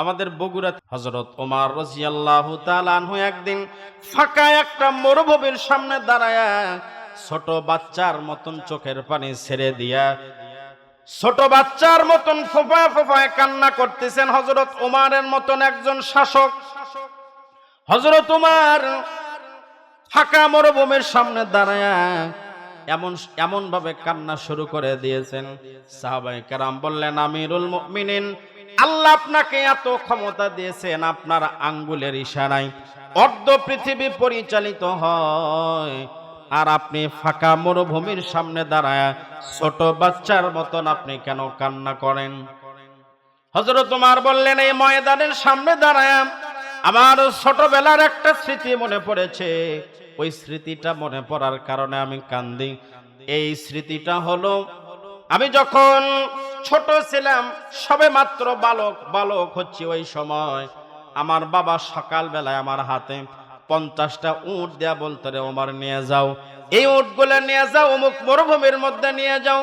আমাদের বগুড়া হযরত ওমর রাদিয়াল্লাহু তাআলা আনহু একদিন ফাঁকা একটা মরুভূমির সামনে দাঁড়ায়া ছোট বাচ্চার মতন চোখের পানি ছেড়ে দিয়া ছোট বাচ্চার মতন ফোঁপায় ফোঁপায় কান্না করতেছেন। হযরত ওমরের মতন একজন শাসক, হযরত ওমর ফাঁকা মরুভূমির সামনে দাঁড়ায়া এমন ভাবে কান্না শুরু করে দিয়েছেন। সাহাবায়ে কেরাম বললেন, আমিরুল মুমিনিন, আল্লাহ আপনাকে এত ক্ষমতা দিয়েছেন, আপনার আঙ্গুলের ইশারায় অর্ধ পৃথিবী পরিচালিত হয়, আর আপনি ফাঁকা মরুভূমির সামনে দাঁড়ায় ছোট বাচ্চার মতন আপনি কেন কান্না করেন? হযরত ওমর বললেন, এই ময়দানের সামনে দাঁড়ায় আমার ছোটবেলার একটা স্মৃতি মনে পড়েছে। ওই স্মৃতিটা মনে পড়ার কারণে আমি কান্দি। এই স্মৃতিটা হলো, আমি যখন ছোট ছিলাম, সবে মাত্র বালক হচ্ছে, ওই সময় আমার বাবা সকাল বেলায় আমার হাতে 50টা উট দেয়া বলতো, রে ওমর নিয়ে যাও, এই উটগুলো নিয়ে যাও, অমুক মরুভূমির মধ্যে নিয়ে যাও।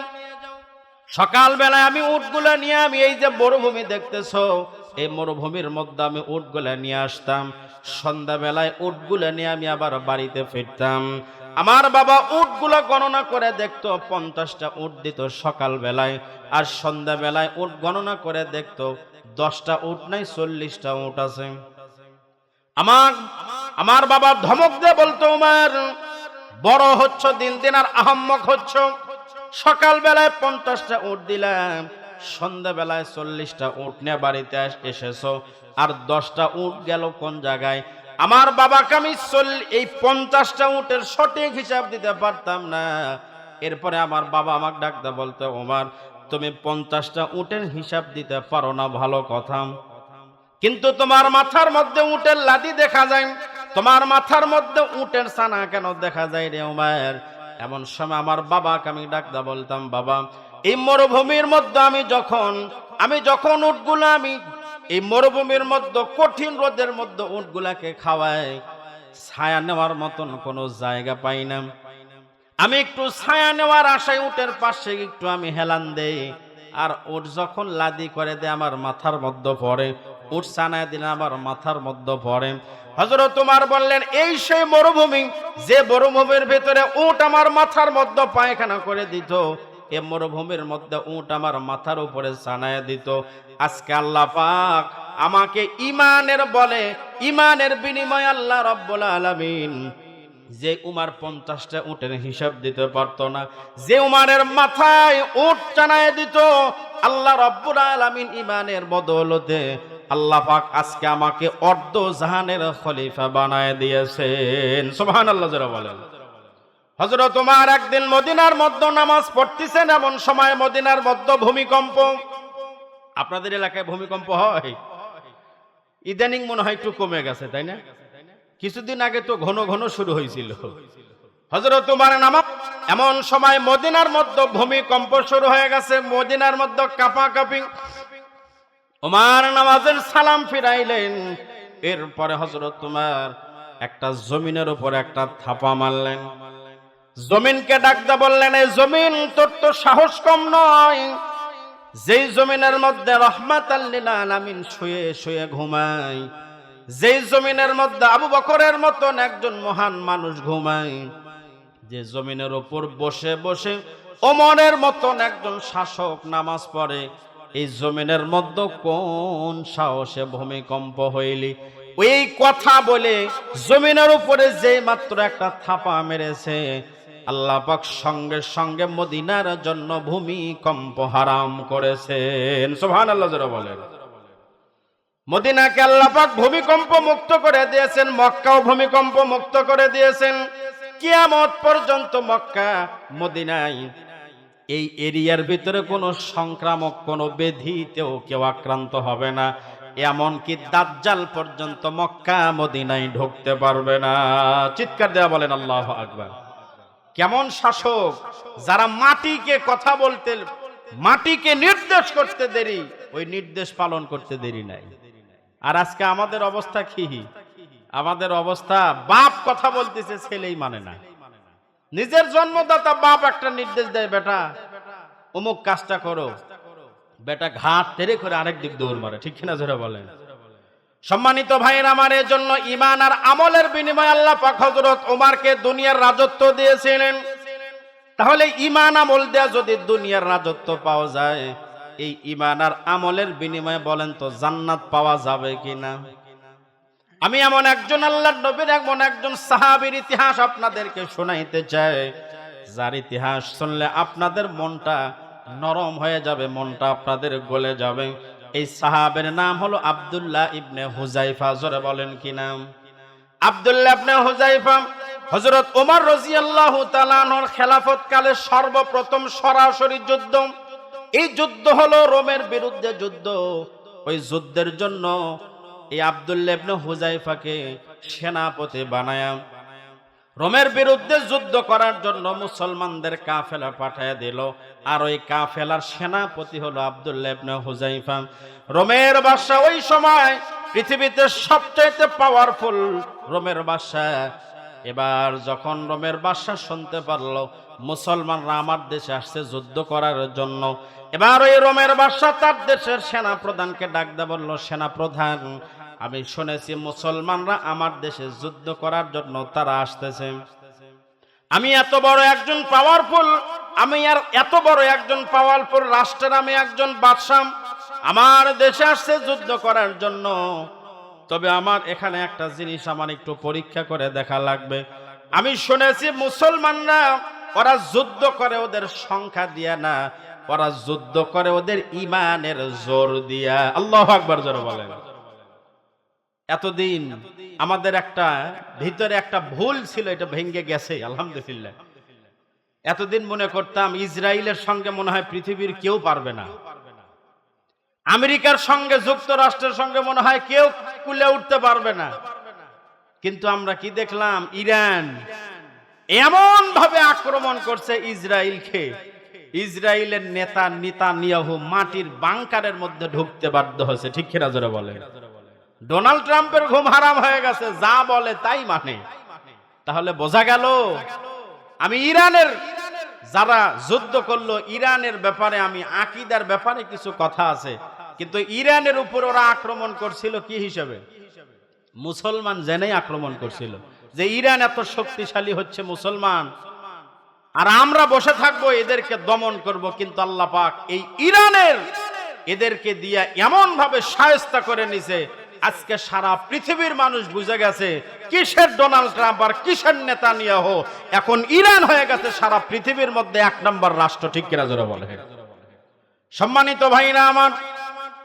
সকাল বেলায় আমি উটগুলো নিয়ে, আমি এই যে মরুভূমি দেখতেছো, এই মরুভূমির মধ্যে আমি উটগুলো নিয়ে আসতাম। সন্ধ্যা বেলায় উটগুলো নিয়ে আমি আবার বাড়িতে ফিরতাম। আমার বাবা উটগুলো গণনা করে দেখতো, 50টা উট দিত সকাল বেলায়, আর সন্ধ্যা বেলায় উট গণনা করে দেখতো 10টা উট নাই, 40টা উট আছে। আমার বাবা ধমক দিয়ে বলতো, ওমর বড় হচ্ছ, দিন দিন আর আহাম্মক হচ্ছ। সকাল বেলায় 50টা উট দিলাম, সন্ধ্যা বেলায় 40টা উট নিয়ে বাড়িতে এসেছো, আর 10টা উট গেল কোন জায়গায়? আমার বাবাকে আমি এই 50টা উটের সঠিক হিসাব দিতে পারতাম না। এরপরে আমার বাবা আমাকে ডাকতে বলতো, ওমর তুমি 50টা উটের হিসাব দিতে পারো না, ভালো কথা, কিন্তু তোমার মাথার মধ্যে উটের লাদি দেখা যায়, তোমার মাথার মধ্যে উটের ছানা কেন দেখা যায় রে ওমর? এমন সময় আমার বাবাকে আমি ডাকতে বলতাম, বাবা এই মরুভূমির মধ্যে আমি যখন উটগুলা আমি এই মরুভূমির মধ্যে কঠিন রোদের মধ্যে উটগুলাকে খাওয়াই, ছায়া নেওয়ার মতন কোনো জায়গা পাই না। আমি একটু ছায়া নেওয়ার আশায় উটের পাশে একটু আমি হেলান দেই, আর উট যখন লাদি করে দেয় আমার মাথার মধ্যে পড়ে, উট ছানায় দিলে আমার মাথার মধ্যে পড়ে। হযরত ওমর বললেন, এই সেই মরুভূমি, যে মরুভূমির ভেতরে উট আমার মাথার মধ্যে পায়খানা করে দিত, এ মরুভূমির মধ্যে উট আমার মাথার উপরে ছানায় দিত। আজকে আল্লাহ পাক আমাকে ইমানের বলে, ইমানের বিনিময়ে আল্লাহ রাব্বুল আলামিন যে উমার 50টা উটের হিসাব দিতে পারতো না, যে উমারের মাথায় উট টানায় দিত, আল্লাহ রাব্বুল আলামিন ইমানের বদৌলতে আল্লাহ পাক আজকে আমাকে অর্ধ জাহানের খলিফা বানায় দিয়েছেন। সুবহানাল্লাহ যারা বলেন। হযরত ওমর একদিন মদিনার মধ্যে নামাজ পড়তেছেন, এমন সময় মদিনার মধ্যে ভূমিকম্প। আপনাদের এলাকায় ভূমিকম্প হয়? ইদানিং মনে হয় একটু কমে গেছে, তাই না? কিছুদিন আগে তো ঘন ঘন শুরু হয়েছিল। হযরত ওমর নামাজ, এমন সময় মদিনার মধ্যে ভূমিকম্প শুরু হয়ে গেছে, মদিনার মধ্যে কাঁপাকাঁপি। ওমর নামাজের সালাম ফিরাইলেন, এরপরে হযরত ওমর একটা জমিনের উপর একটা থাপা মারলেন। জমিনকে ডাকতে বললেন, এই জমিন, তোর তো সাহস কম নয়, যেই জমিনের মধ্যে রাহমাতাল লিল আলামিন শুয়ে শুয়ে ঘুমায়, যেই জমিনের মধ্যে আবু বকরের মতন একজন মহান মানুষ ঘুমায়, যে জমিনের উপর বসে বসে ওমরের মতন একজন শাসক নামাজ পড়ে, এই জমিনের মধ্যে কোন সাহসে ভূমিকম্প হইলি? ওই কথা বলে জমিনের উপরে যে মাত্র একটা থাপা মেরেছে, আল্লাহ পাক সঙ্গে সঙ্গে মদিনার জন্য ভূমিকম্প হারাম করেছেন। সুবহানাল্লাহ যারা বলেন। মদিনাকে আল্লাহ পাক ভূমিকম্প মুক্ত করে দিয়েছেন, মক্কাও ভূমিকম্প মুক্ত করে দিয়েছেন। কিয়ামত পর্যন্ত মক্কা মদিনায় এই এরিয়ার ভিতরে কোনো সংক্রামক কোনো ব্যাধিতেও কেউ আক্রান্ত হবে না, এমনকি দাজ্জাল পর্যন্ত মক্কা মদিনায় ঢুকতে পারবে না। চিৎকার দেয়া বলেন আল্লাহু আকবার। কেমন শাসক, যারা মাটিকে কথা বলতে, মাটিকে নির্দেশ করতে দেরি, ওই নির্দেশ পালন করতে দেরি নাই। আর আজকে আমাদের অবস্থা কি? আমাদের অবস্থা, বাপ কথা বলতেছে, ছেলেই মানে না। নিজের জন্মদাতা বাপ একটা নির্দেশ দেয়, বেটা অমুক কাজটা করো, বেটা ঘাট তেরে করে আরেক দিক দৌড় মারে, ঠিক কিনা জোরে বলেন? সম্মানিত ভাইয়ের আমার, এর জন্য ঈমান আর আমলের বিনিময়ে আল্লাহ পাক হযরত ওমরকে দুনিয়ার রাজত্ব দিয়েছিলেন। তাহলে ঈমান আমল দেয়া যদি দুনিয়ার রাজত্ব পাওয়া যায়, এই ঈমান আর আমলের বিনিময়ে বলেন তো জান্নাত পাওয়া যাবে কিনা? আমি এমন একজন আল্লাহর নবীর এমন একজন সাহাবীর ইতিহাস আপনাদেরকে শোনাইতে চাই, যার ইতিহাস শুনলে আপনাদের মনটা নরম হয়ে যাবে, মনটা আপনাদের গলে যাবে। এই সাহাবের নাম হলো আব্দুল্লাহ ইবনে হুযায়ফা। জোরে বলেন কি নাম? আব্দুল্লাহ ইবনে হুযায়ফা হযরত ওমর রাদিয়াল্লাহু তাআলা আনহুর খেলাফত কালে সর্বপ্রথম সরাসরি যুদ্ধ, এই যুদ্ধ হলো রোমের বিরুদ্ধে যুদ্ধ। ওই যুদ্ধের জন্য এই আব্দুল্লাহ ইবনে হুযায়ফাকে সেনাপতি বানায়া রোমের বিরুদ্ধে যুদ্ধ করার জন্য মুসলমানদের কাফেলা পাঠায় দিল। আর ওই কাফেলার সেনাপতি হলো আব্দুল্লাহ ইবনে হুযায়ফা। রোমের বাদশা ওই সময় পৃথিবীতে সবচেয়ে পাওয়ারফুল রোমের বাদশা। এবার যখন রোমের বাদশা শুনতে পারলো মুসলমানরা আমার দেশে আসছে যুদ্ধ করার জন্য, এবার ওই রোমের বাদশা তার দেশের সেনা প্রধানকে ডাক দিয়ে বলল, সেনা প্রধান, আমি শুনেছি মুসলমানরা আমার দেশে যুদ্ধ করার জন্য তারা আসতেছে। আমি এত বড় একজন পাওয়ারফুল, আমি আর এত বড় একজন পাওয়ারফুল রাষ্ট্রের আমি একজন বাদশা, আমার দেশে আসছে যুদ্ধ করার জন্য। তবে আমার এখানে একটা জিনিস আমার একটু পরীক্ষা করে দেখা লাগবে। আমি শুনেছি মুসলমানরা ওরা যুদ্ধ করে ওদের সংখ্যা দিয়া না, ওরা যুদ্ধ করে ওদের ঈমানের জোর দিয়া। আল্লাহু আকবার জোরে বলেন। এতদিন আমাদের একটা ভিতরে একটা ভুল ছিল, এটা ভেঙে গেছে আলহামদুলিল্লাহ। এতদিন মনে করতাম ইসরায়েলের সঙ্গে মনে হয় পৃথিবীর কেউ পারবে না, আমেরিকার সঙ্গে যুক্তরাষ্ট্রের সঙ্গে মনে হয় কেউ কুলে উঠতে পারবে না। কিন্তু আমরা কি দেখলাম, ইরান এমন ভাবে আক্রমণ করছে ইসরায়েলকে, ইসরায়েলের নেতা নেতানিয়াহু মাটির বাংকারের মধ্যে ঢুকতে বাধ্য হয়েছে, ঠিক কিনা জোরে বলে? ডোনাল্ড ট্রাম্পের ঘুম হারাম হয়ে গেছে, যা বলে তাই মানে। তাহলে বোঝা গেল আমি ইরানের যারা যুদ্ধ করলো ইরানের ব্যাপারে আমি আকীদার ব্যাপারে কিছু কথা আছে, কিন্তু ইরানের উপর ওরা আক্রমণ করছিল কি হিসেবে? মুসলমান জেনেই আক্রমণ করছিল যে ইরান এত শক্তিশালী হচ্ছে মুসলমান, আর আমরা বসে থাকবো এদেরকে দমন করব। কিন্তু আল্লাহ পাক এই ইরানের এদেরকে দিয়া এমন ভাবে শায়েস্তা করে নিছে, আজকে সারা পৃথিবীর মানুষ বুঝে গেছে কিসের ডোনাল্ড ট্রাম্প আর কিসের নেতানিয়াহু। এখন ইরান হয়ে গেছে সারা পৃথিবীর মধ্যে এক নম্বর রাষ্ট্র, ঠিক কিনা জোরে বলে? সম্মানিত ভাইরা আমার,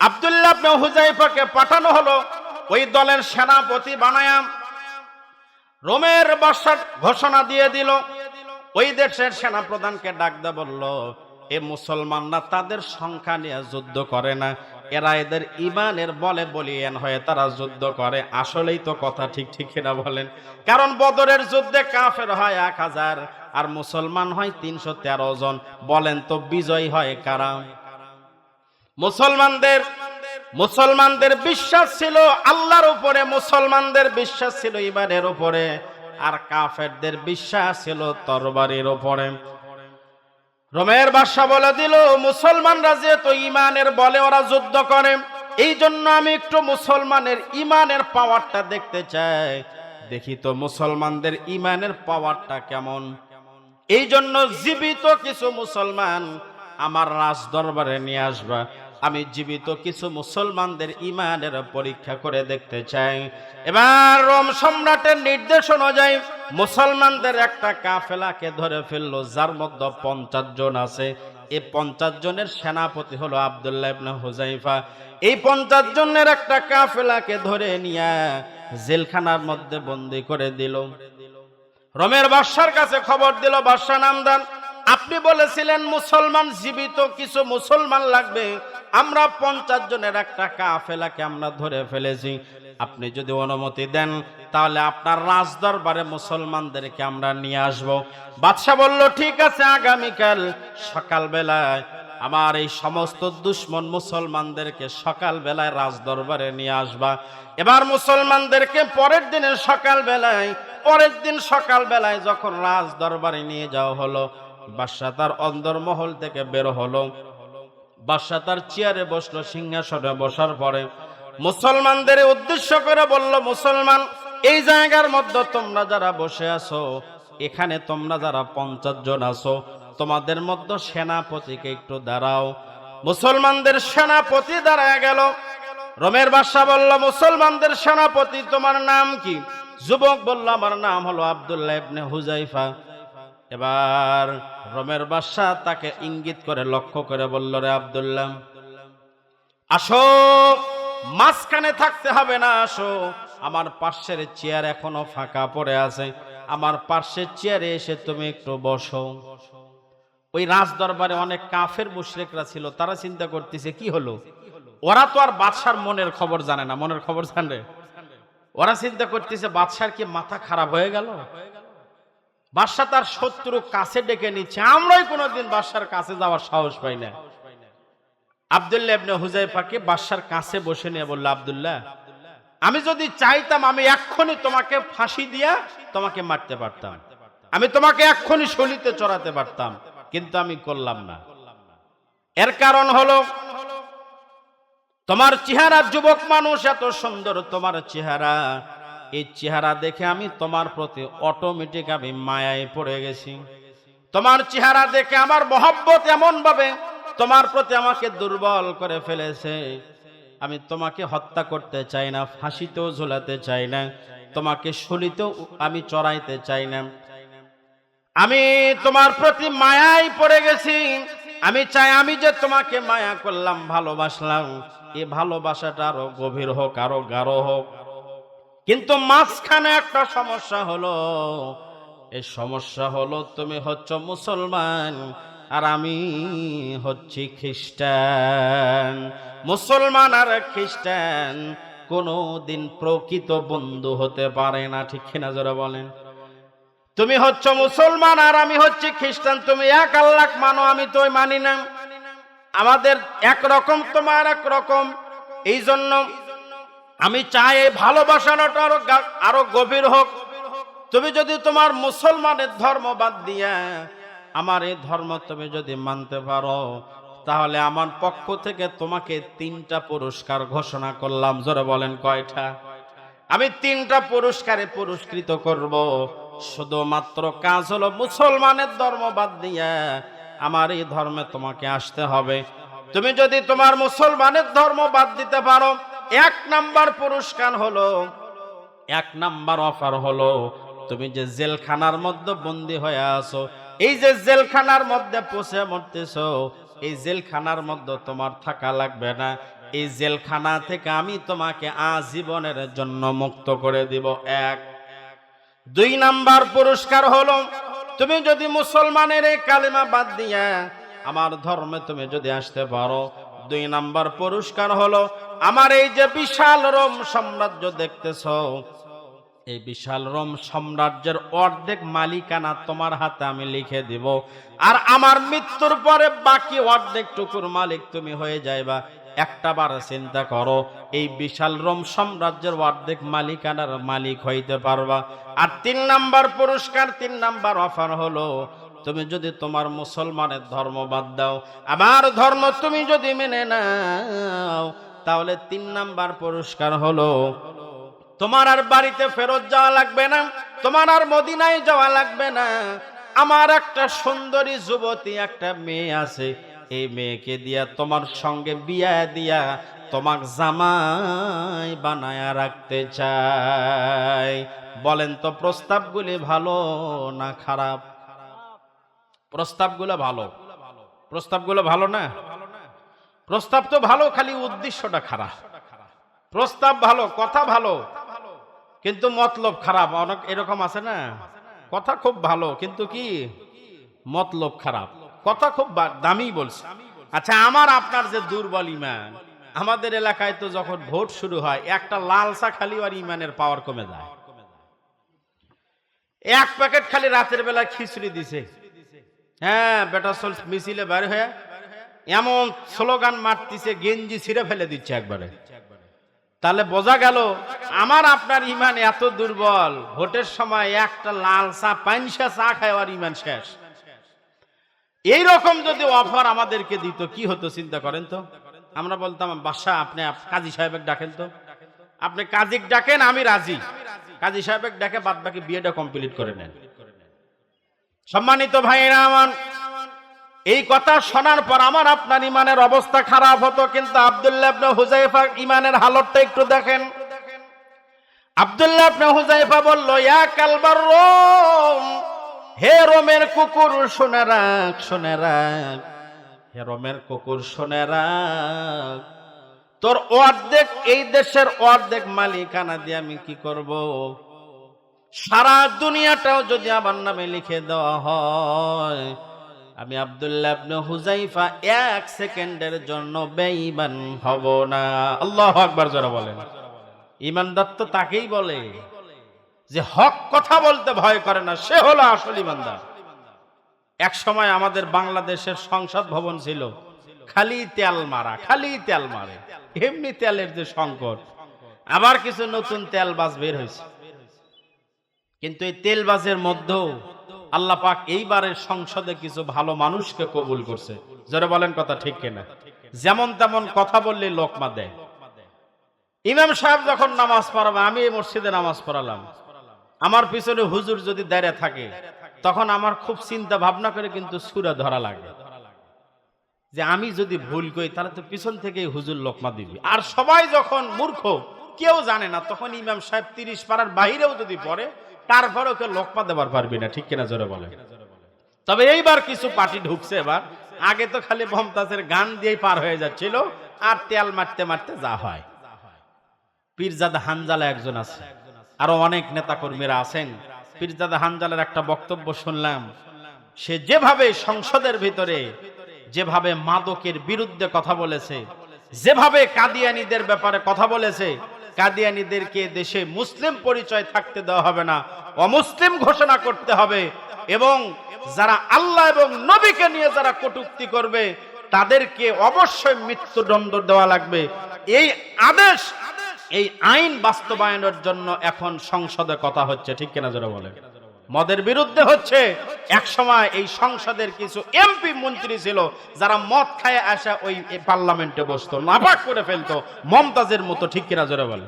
আব্দুল্লাহ ইবনে হুযায়ফাকে পাঠানো হলো ওই দলের সেনাপতি বানায়া। রোমের বাদশা ঘোষণা দিয়ে দিল, ওই দেশের সেনা প্রধানকে ডাক দিয়ে বলল, এ মুসলমানরা তাদের সংখ্যা নিয়ে যুদ্ধ করে না, এরা এদের ঈমানের বলে বলিয়ান হয়ে তারা যুদ্ধ করে। আসলেই তো কথা ঠিক, ঠিক কিনা বলেন? কারণ বদরের যুদ্ধে কাফের হয় 1000 আর মুসলমান হয় 313 জন। বলেন তো বিজয় হয় কারা? মুসলমানদের বিশ্বাস ছিল আল্লাহর উপরে, মুসলমানদের বিশ্বাস ছিল ঈমানের উপরে, আর কাফেরদের বিশ্বাস ছিল তরবারির উপরে। রোমের বাদশা বলে দিল, মুসলমানরা যেহেতু ঈমানের বলে ওরা যুদ্ধ করে, এই জন্য আমি একটু মুসলমানের ঈমানের পাওয়ারটা দেখতে চাই, দেখি তো মুসলমানদের ঈমানের পাওয়ারটা কেমন। এই জন্য জীবিত কিছু মুসলমান আমার রাজ দরবারে নিয়ে আসবা, আমি জীবিত কিছু মুসলমানদের ঈমানের পরীক্ষা করে দেখতে চাই। এবার রোম সম্রাটের নির্দেশ অনুযায়ী মুসলমানদের একটা কাফেলাকে ধরে ফেললো, যার মধ্যে 50 জন আছে। এই 50 জনের সেনাপতি হলো আব্দুল্লাহ ইবনে হুযায়ফা। এই 50 জনের একটা কাফেলাকে ধরে নিয়ে জেলখানার মধ্যে বন্দী করে দিল। রোমের বাদশার কাছে খবর দিল, বাদশা নামদান, আপনি বলেছিলেন মুসলমান জীবিত কিছু মুসলমান লাগবে, আমরা 50 জনের একটা কাফেলাকে আমরা ধরে ফেলেছি, আপনি যদি অনুমতি দেন তাহলে আপনার রাজ দরবারে মুসলমানদেরকে আমরা নিয়ে আসব। বাদশা বলল, ঠিক আছে, আগামীকাল সকালবেলায় আমার এই সমস্ত দুশমন মুসলমানদেরকে সকালবেলায় রাজ দরবারে নিয়ে আসবা। এবার মুসলমানদেরকে পরের দিন সকালবেলায় যখন রাজ দরবারে নিয়ে যাওয়া হলো, বাদশা তার অন্দরমহল থেকে বের হলো, বাদশা তার চেয়ারে বসলো, সিংহাসনে বসার পরে মুসলমানদের উদ্দেশ্য করে বলল, মুসলমান, এই জায়গার মধ্যে তোমরা যারা বসে আছো, এখানে তোমরা যারা 50 জন আছো, তোমাদের মধ্যে সেনাপতিকে একটু দাঁড়াও। মুসলমানদের সেনাপতি দাঁড়ায় গেল। রোমের বাদশা বলল, মুসলমানদের সেনাপতি তোমার নাম কি? যুবক বলল, আমার নাম হলো আব্দুল্লাহ ইবনে হুযায়ফা। এবার রোমের বাদশা তাকে ইঙ্গিত করে লক্ষ্য করে বলল, রে আব্দুল্লাহ, আসো, মাঝখানে থাকতে হবে না, আসো, আমার পাশের চেয়ার এখনো ফাঁকা পড়ে আছে, আমার পাশের চেয়ারে এসে তুমি একটু বসো। ওই রাজ দরবারে অনেক কাফের মুশরিকরা ছিল, তারা চিন্তা করতেছে কি হলো, ওরা তো আর বাদশার মনের খবর জানে না, মনের খবর জানে, ওরা চিন্তা করতেছে বাদশার কি মাথা খারাপ হয়ে গেল, বাদশা তার শত্রু কাছে ডেকে নিচ্ছে, আমরাই কোনোদিন বাদশার কাছে যাওয়ার সাহস পাই না। আব্দুল্লাহ ইবনে হুযায়ফাকে বাদশার কাছে বসে নিয়ে বলল, আব্দুল্লাহ, আমি যদি চাইতাম আমি এক্ষুনি তোমাকে ফাঁসি দিয়া তোমাকে মারতে পারতাম, আমি তোমাকে এক্ষুনি শলিতে চড়াতে পারতাম, কিন্তু আমি করলাম না। এর কারণ হলো তোমার চেহারা, যুবক মানুষ, এত সুন্দর তোমার চেহারা, এই চেহারা দেখে আমি তোমার প্রতি অটোমেটিক আমি মায়ায় পড়ে গেছি। তোমার চেহারা দেখে আমার মহব্বত এমন ভাবে তোমার প্রতি আমাকে দুর্বল করে ফেলেছে, আমি তোমাকে হত্যা করতে চাই না, ফাঁসিতেও ঝোলাতে চাই না, তোমাকে শলিতেও আমি চড়াইতে চাই না, আমি তোমার প্রতি মায়ায় পড়ে গেছি। আমি চাই আমি যে তোমাকে মায়া করলাম, ভালোবাসলাম, এই ভালোবাসাটা আরো গভীর হোক, আরো গাঢ় হোক। কিন্তু মাঝখানে একটা সমস্যা হলো, এই সমস্যা হলো তুমি হচ্ছ মুসলমান আর আমি হচ্ছি খ্রিস্টান। মুসলমান আর খ্রিস্টান কোনোদিন প্রকৃত বন্ধু হতে পারে না, ঠিক কিনা জোরে বলেন? তুমি হচ্ছ মুসলমান আর আমি হচ্ছি খ্রিস্টান, তুমি এক আল্লাহ মানো, আমি তো মানি না, আমাদের একরকম তোমার একরকম। এই জন্য আমি চাই এই ভালোবাসাটা আরো গভীর হোক। তুমি যদি তোমার মুসলমানের ধর্ম বাদ দিয়া আমার এই ধর্ম তুমি যদি মানতে পারো, তাহলে আমার পক্ষ থেকে তোমাকে 3টা পুরস্কার ঘোষণা করলাম। জোরে বলেন কয়টা? আমি 3টা পুরস্কারে পুরস্কৃত করব। শুধুমাত্র কাজ হলো মুসলমানের ধর্ম বাদ দিয়া আমার এই ধর্মে তোমাকে আসতে হবে। তুমি যদি তোমার মুসলমানের ধর্ম বাদ দিতে পারো, 1 নাম্বার পুরস্কার হলো, 1 নাম্বার অফার হলো, তুমি যে জেলখানার মধ্যে বন্দী হয়ে আছো, এই যে জেলখানার মধ্যে পচে মরতেছো, এই জেলখানার মধ্যে তোমার থাকা লাগবে না, এই জেলখানা থেকে আমি তোমাকে আজীবনের জন্য মুক্ত করে দিব। 1। 2 নাম্বার পুরস্কার হলো, তুমি যদি মুসলমানের এই কালিমা বাদ দিয়া আমার ধর্মে তুমি যদি আসতে পারো, 2 নাম্বার পুরস্কার হলো, আমার এই যে বিশাল রোম সাম্রাজ্য দেখতেছো, এই বিশাল রোম সাম্রাজ্যের অর্ধেক মালিকানা তোমার হাতে আমি লিখে দিব, আর আমার মৃত্যুর পরে বাকি অর্ধেক টুকুর মালিক তুমি হয়ে যাইবা। একটা বার চিন্তা করো, এই বিশাল রোম সাম্রাজ্যের অর্ধেক মালিকানার মালিক হইতে পারবা। আর 3 নাম্বার পুরস্কার, 3 নাম্বার অফার হলো, তুমি যদি তোমার মুসলমানের ধর্ম বাদ দাও, আমার ধর্ম তুমি যদি মেনে নাও, তাহলে 3 নাম্বার পুরস্কার হলো, তোমার আর বাড়িতে ফেরত যাওয়া লাগবে না, তোমার আর মদিনায় যাওয়া লাগবে না। আমার একটা সুন্দরী যুবতী একটা মেয়ে আছে, এই মেয়েকে দিয়া তোমার সঙ্গে বিয়া দিয়া তোমাকে জামাই বানায়া রাখতে চাই। বলেন তো প্রস্তাবগুলি ভালো না খারাপ? প্রস্তাবগুলো ভালো, প্রস্তাবগুলো ভালো না? প্রস্তাব তো ভালো, খালি উদ্দেশ্যটা খারাপ। প্রস্তাব ভালো, কথা ভালো, কিন্তু মতলব খারাপ। অনেক এরকম আছে না, কথা খুব ভালো কিন্তু কি মতলব খারাপ। কথা খুব দামি বলছে। আচ্ছা, আমার আপনার যে দুর্বল ইমান, আমাদের এলাকায় তো যখন ভোট শুরু হয়, একটা লাল চা খালি আর ইমানের পাওয়ার কমে যায়। 1 প্যাকেট খালি রাতের বেলা খিচুড়ি দিছে, হ্যাঁ বেটা চল মিছিলে বের হয়ে এমন স্লোগান মারতিছে, গেঞ্জি ছিঁড়ে ফেলে দিচ্ছে একবারে। তাহলে বোঝা গেল আমার আপনার ইমান এত দুর্বল, ভোটের সময় একটা লাল চা 5 চা খায় আর ইমান শেষ। এই রকম যদি অফার আমাদেরকে দিত কি হতো চিন্তা করেন তো। আমরা বলতাম বাদশা আপনি কাজী সাহেবের ডাকেন তো, আপনি কাজীক ডাকেন, আমি রাজি। কাজী সাহেবের ডাকে বাদ বাকি বিয়েটা কমপ্লিট করে নেন। সম্মানিত ভাইরা আমার, এই কথা শোনার পর আমার আপনার ইমানের অবস্থা খারাপ হতো, কিন্তু আব্দুল্লাহ ইবনে হুযায়ফা ইমানের হালতটা একটু দেখেন। আব্দুল্লাহ ইবনে হুযায়ফা বলল, ইয়া কালবার রোম, হে রোমের কুকুর শুনে রাখ, শুনে রাখ, হে রোমের কুকুর শুনে রাখ, তোর অর্ধেক এই দেশের অর্ধেক মালিকানা দিয়ে আমি কি করব? সারা দুনিয়াটাও যদি আমার নামে লিখে দেওয়া হয়, আমি আব্দুল্লাহ ইবনে হুযায়ফা এক সেকেন্ডের জন্য বেঈমান হব না। আল্লাহু আকবার জোরে বলেন। ঈমানদার তো তাকেই বলে যে হক কথা বলতে ভয় করে না, সে হলো আসল ঈমানদার। এক সময় আমাদের বাংলাদেশের সংসদ ভবন ছিল, খালি তেল মারা, খালি তেল মারে, এমনি তেলের যে সংকট। আবার কিছু নতুন তেলবাজ বের হয়েছে, কিন্তু এই তেলবাজের মধ্যেও আল্লাহ পাক এইবারের সংসদে কিছু ভালো মানুষকে কবুল করছে। যারা বলেন কথা ঠিক কিনা? যেমন তেমন কথা বললে লোকমা দেয়। ইমাম সাহেব যখন নামাজ পড়াবে, আমি এই মসজিদে নামাজ পড়ালাম, আমার পিছনে হুজুর যদি দাঁড়িয়ে থাকে, তখন আমার খুব চিন্তা ভাবনা করে কিন্তু সূরা ধরা লাগে যে আমি যদি ভুল করি তাহলে তো পিছন থেকে হুজুর লোকমা দিবি। আর সবাই যখন মূর্খ, কেউ জানে না, তখন ইমাম সাহেব 30 পারার বাহিরেও যদি পড়ে, তারপরেও কেউ লোকমা দেবার পারবি না। ঠিক কিনা জোরে বলে? তবে এইবার কিছু পার্টি ঢুকছে এবার। আগে তো খালি মমতাজের গান দিয়েই পার হয়ে যাচ্ছিল, আর তেল মারতে মারতে যা হয়। পীরজাদা হানজালা একজন আছে, আরো অনেক নেতা কর্মীরা আছেন। পীরজাদা হানজালার একটা বক্তব্য শুনলাম, সে যেভাবে সংসদের ভিতরে যেভাবে মাদকের বিরুদ্ধে কথা বলেছে, যেভাবে কাদিয়ানীদের ব্যাপারে কথা বলেছে, কাদিয়ানীদেরকে দেশে মুসলিম পরিচয় থাকতে দেওয়া হবে না, অমুসলিম ঘোষণা করতে হবে, এবং যারা আল্লাহ এবং নবীকে নিয়ে যারা কটূক্তি করবে তাদেরকে অবশ্যই মৃত্যুদণ্ড দেওয়া লাগবে, এই আদেশ, এই আইন বাস্তবায়নের জন্য এখন সংসদে কথা হচ্ছে। ঠিক কিনা যারা বলে? মদের বিরুদ্ধে হচ্ছে। এক সময় এই সংসদের কিছু এমপি মন্ত্রী ছিল যারা মদ খায় আসা ওই পার্লামেন্টে বসতো, নাপাক করে ফেলতো মমতাজের মতো। ঠিক কিনা যারা বলে?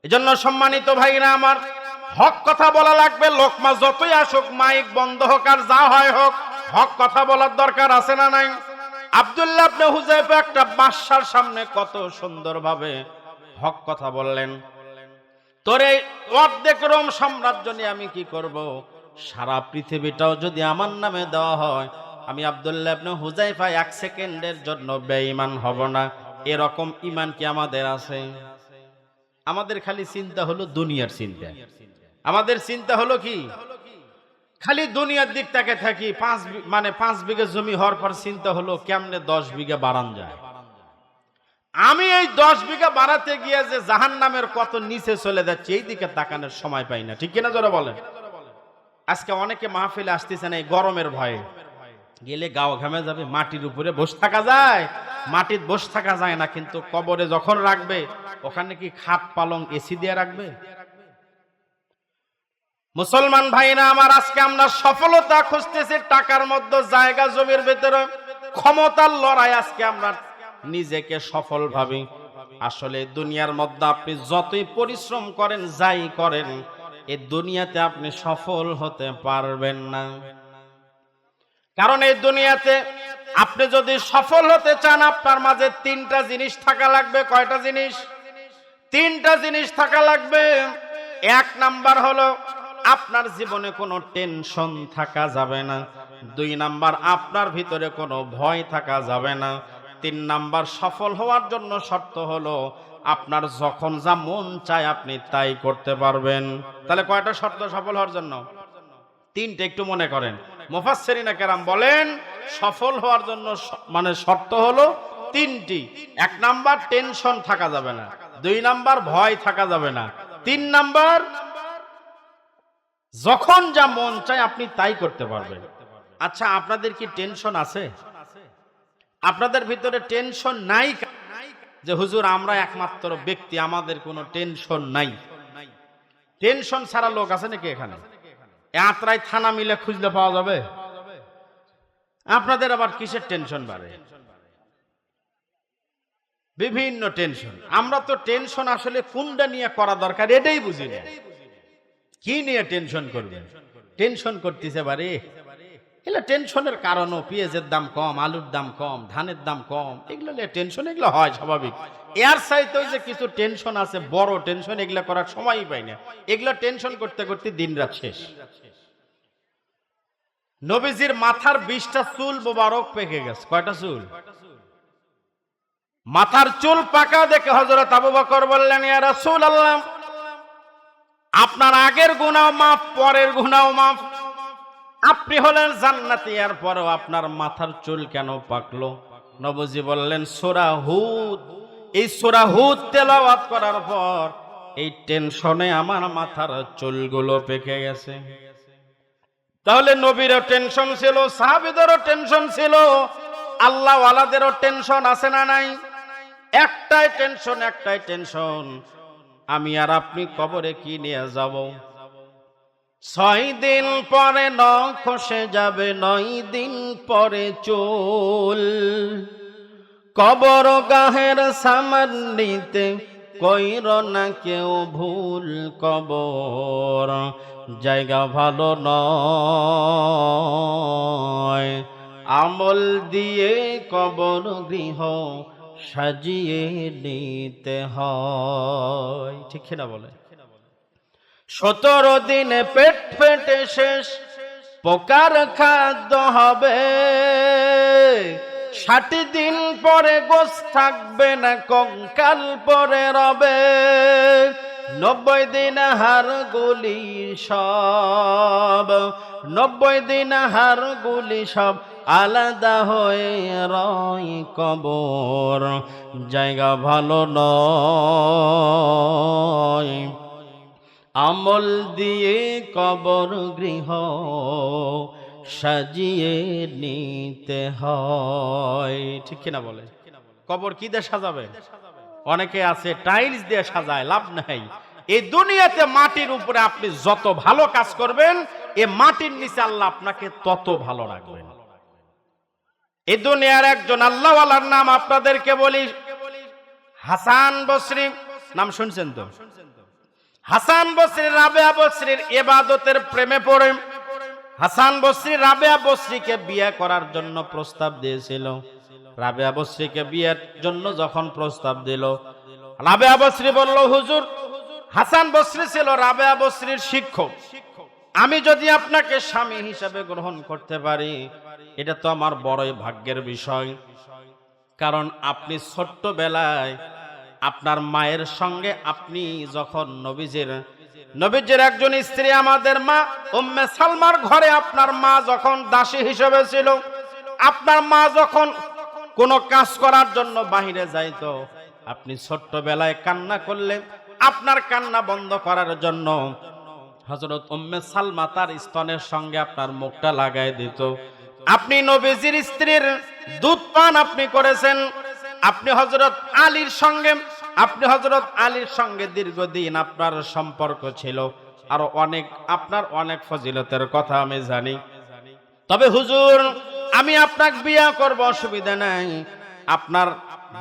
এজন্য সম্মানিত ভাইরা আমার, হক কথা বলা লাগবে। লোকমা যতই আসুক, মাইক বন্ধ হোক আর যা হয় হোক, হক কথা বলার দরকার আছে না নাই? আব্দুল্লাহ ইবনে হুযায়ফা একটা বাদশার সামনে কত সুন্দরভাবে হক কথা বললেন। তোরে অর্ধেক রোম সাম্রাজ্য নিয়ে আমি কি করব? সারা পৃথিবীটাও যদি আমার নামে দেওয়া হয়, আমি আব্দুল্লাহ ইবনে হুযায়ফা এক সেকেন্ডের জন্য বেঈমান হব না। এরকম ঈমান কি আমাদের আছে? আমাদের খালি চিন্তা হলো দুনিয়ার চিন্তা। আমাদের চিন্তা হলো কি? খালি দুনিয়ার দিক থেকে থাকি। 5 বিঘা জমি হওয়ার পর চিন্তা হলো কেমনে 10 বিঘা বাড়ান যায়। আমি এই 10 বিঘা বাড়াতে গিয়ে যে জাহান্নামের কত নিচে চলে যাচ্ছে, এই দিকে তাকানোর সময় পাই না। ঠিক কিনা যারা বলেন? আজকে অনেকে মাহফিলে আসতেছে না এই গরমের ভয়ে, গেলে গাও ঘামে যাবে। মাটির উপরে বসে থাকা যায়? মাটির বসে থাকা যায় না, কিন্তু কবরে যখন রাখবে ওখানে কি খাট পালং এসি দিয়ে রাখবে? মুসলমান ভাইরা আমার, আজকে আমরা সফলতা খুঁজতেছি টাকার মধ্যে, জায়গা জমির ভিতরে, ক্ষমতার লড়াই। আজকে আমরা নিজেকে সফল ভাবি। আসলে দুনিয়ার মধ্যে আপনি যতই পরিশ্রম করেন, যাই করেন, এই দুনিয়াতে আপনি সফল হতে পারবেন না। কারণ এই দুনিয়াতে আপনি যদি সফল হতে চান, আপনার মাঝে 3টা জিনিস থাকা লাগবে। কয়টা জিনিস? 3টা জিনিস থাকা লাগবে। 1 নাম্বার হলো আপনার জীবনে কোনো টেনশন থাকা যাবে না। 2 নাম্বার, আপনার ভিতরে কোনো ভয় থাকা যাবে না। 3 নাম্বার, সফল হওয়ার জন্য শর্ত হলো আপনার যখন যা মন চায় আপনি তাই করতে পারবেন। তাহলে কয়টা শর্ত সফল হওয়ার জন্য? 3টে। একটু মনে করেন। মুফাসসিরিনে কেরাম বলেন সফল হওয়ার জন্য মানে শর্ত হলো 3টি। 1 নাম্বার, টেনশন থাকা যাবে না। 2 নাম্বার, ভয় থাকা যাবে না। 3 নাম্বার, যখন যা মন চায় আপনি তাই করতে পারবেন। আচ্ছা, আপনাদের কি টেনশন আছে? আপনাদের ভিতরে টেনশন নাই যে হুজুর আমরা একমাত্র ব্যক্তি, আমাদের কোনো টেনশন নাই? টেনশন ছাড়া লোক আছে নাকি এখানে? আত্রাই থানা মিলে খুঁজলে পাওয়া যাবে? আপনাদের আবার কিসের টেনশন বাড়ে? বিভিন্ন টেনশন। আমরা তো টেনশন আসলে কোনটা নিয়ে করা দরকার এটাই বুঝি না। কি নিয়ে টেনশন করবেন? টেনশন করতেছে বারে এগুলো টেনশনের কারণও পেঁয়াজের দাম কম, আলুর দাম কম, ধানের দাম কম, এগুলো নিয়ে টেনশন, এগুলো হয় স্বাভাবিক। এর সাইতে যে কিছু টেনশন আছে, বড় টেনশন, এগুলো করার সময়ই পাই না। এগুলো টেনশন করতে করতে দিন রাত শেষ। নবীজির মাথার 20টা চুল মোবারক পেকে গেছে। কয়টা চুল? মাথার চুল পাকা দেখে হযরত আবু বকর বললেন, ইয়া রাসূলুল্লাহ, আপনার আগের গুনাহ মাফ, পরের গুনাহ মাফ, আপনি হলেন জান্নাতি, এর পরেও আপনার মাথার চুল কেন পাকলো? নবীজি বললেন, সূরা হুদ। এই সূরা হুদ তেলাওয়াত করার পর এই টেনশনে আমার মাথার চুলগুলো পেকে গেছে। তাহলে নবীরও টেনশন ছিল, সাহাবীদেরও টেনশন ছিল, আল্লাহ ওয়ালাদেরও টেনশন আছে না নাই? একটাই টেনশন, একটাই টেনশন, আমি আর আপনি কবরে কি নিয়ে যাব? 6 দিন পরে নখ খসে যাবে, 9 দিন পরে চুল, কবর গাহের সামান নিতে কইর না কেউ ভুল, কবর জায়গা ভালো নয়, আমল দিয়ে কবর গৃহ সাজিয়ে নিতে হয়। ঠিক না বলে? 17 দিনে পেট ফেটে শেষ, পোকার খাদ্য হবে, 60 দিন পরে গোশ থাকবে না, কঙ্কাল পরে রবে, 90 দিন হাড়গুলি সব, 90 দিন হাড়গুলি সব আলাদা হয়ে রয়, কবর জায়গা ভালো নয়, আমল দিয়ে কবর গৃহ সাজিয়ে নিতে হয়। ঠিক কিনা বলে? কবর কি দিয়ে সাজাবে? অনেকে আছে টাইলস দিয়ে সাজায়, লাভ নাই। এই দুনিয়াতে মাটির উপরে আপনি যত ভালো কাজ করবেন, এই মাটির নিচে আল্লাহ আপনাকে তত ভালো রাখবেন। এই দুনিয়ার একজন আল্লাহওয়ালার নাম আপনাদেরকে বলি, হাসান বসরি। নাম শুনছেন তো? হাসান বসরি রাবেয়া বসরির ইবাদতের প্রেমে পড়ে হাসান বসরি রাবেয়া বসরিকে বিয়ে করার জন্য প্রস্তাব দিয়েছিল। রাবেয়া বসরিকে বিয়ের জন্য যখন প্রস্তাব দিল, রাবেয়া বসরি বলল, হুজুর, হাসান বসরি ছিল রাবেয়া বসরির শিক্ষক, আমি যদি আপনাকে স্বামী হিসেবে গ্রহণ করতে পারি, এটা তো আমার বড়ই ভাগ্যের বিষয়। কারণ আপনি ছোট্টবেলায় আপনার মায়ের সঙ্গে, আপনি যখন নবীজির একজন স্ত্রী, আমাদের মা উম্মে সালমার ঘরে আপনার মা যখন দাসী হিসেবে ছিল, আপনার মা যখন কোনো কাজ করার জন্য বাহিরে যাইতো, আপনি ছোট্টবেলায় কান্না করলে আপনার কান্না বন্ধ করার জন্য হযরত উম্মে সালমা তার স্তনের সঙ্গে আপনার মুখটা লাগাই দিত। আপনি নবীজির স্ত্রীর দুধ পান আপনি করেছেন। আপনি হযরত আলীর সঙ্গে দীর্ঘদিন আপনার সম্পর্ক ছিল। আরো আপনার অনেক ফজিলতের কথা আমি জানি। তবে হুজুর, আমি আপনাকে বিয়ে করব, অসুবিধা নাই, আপনার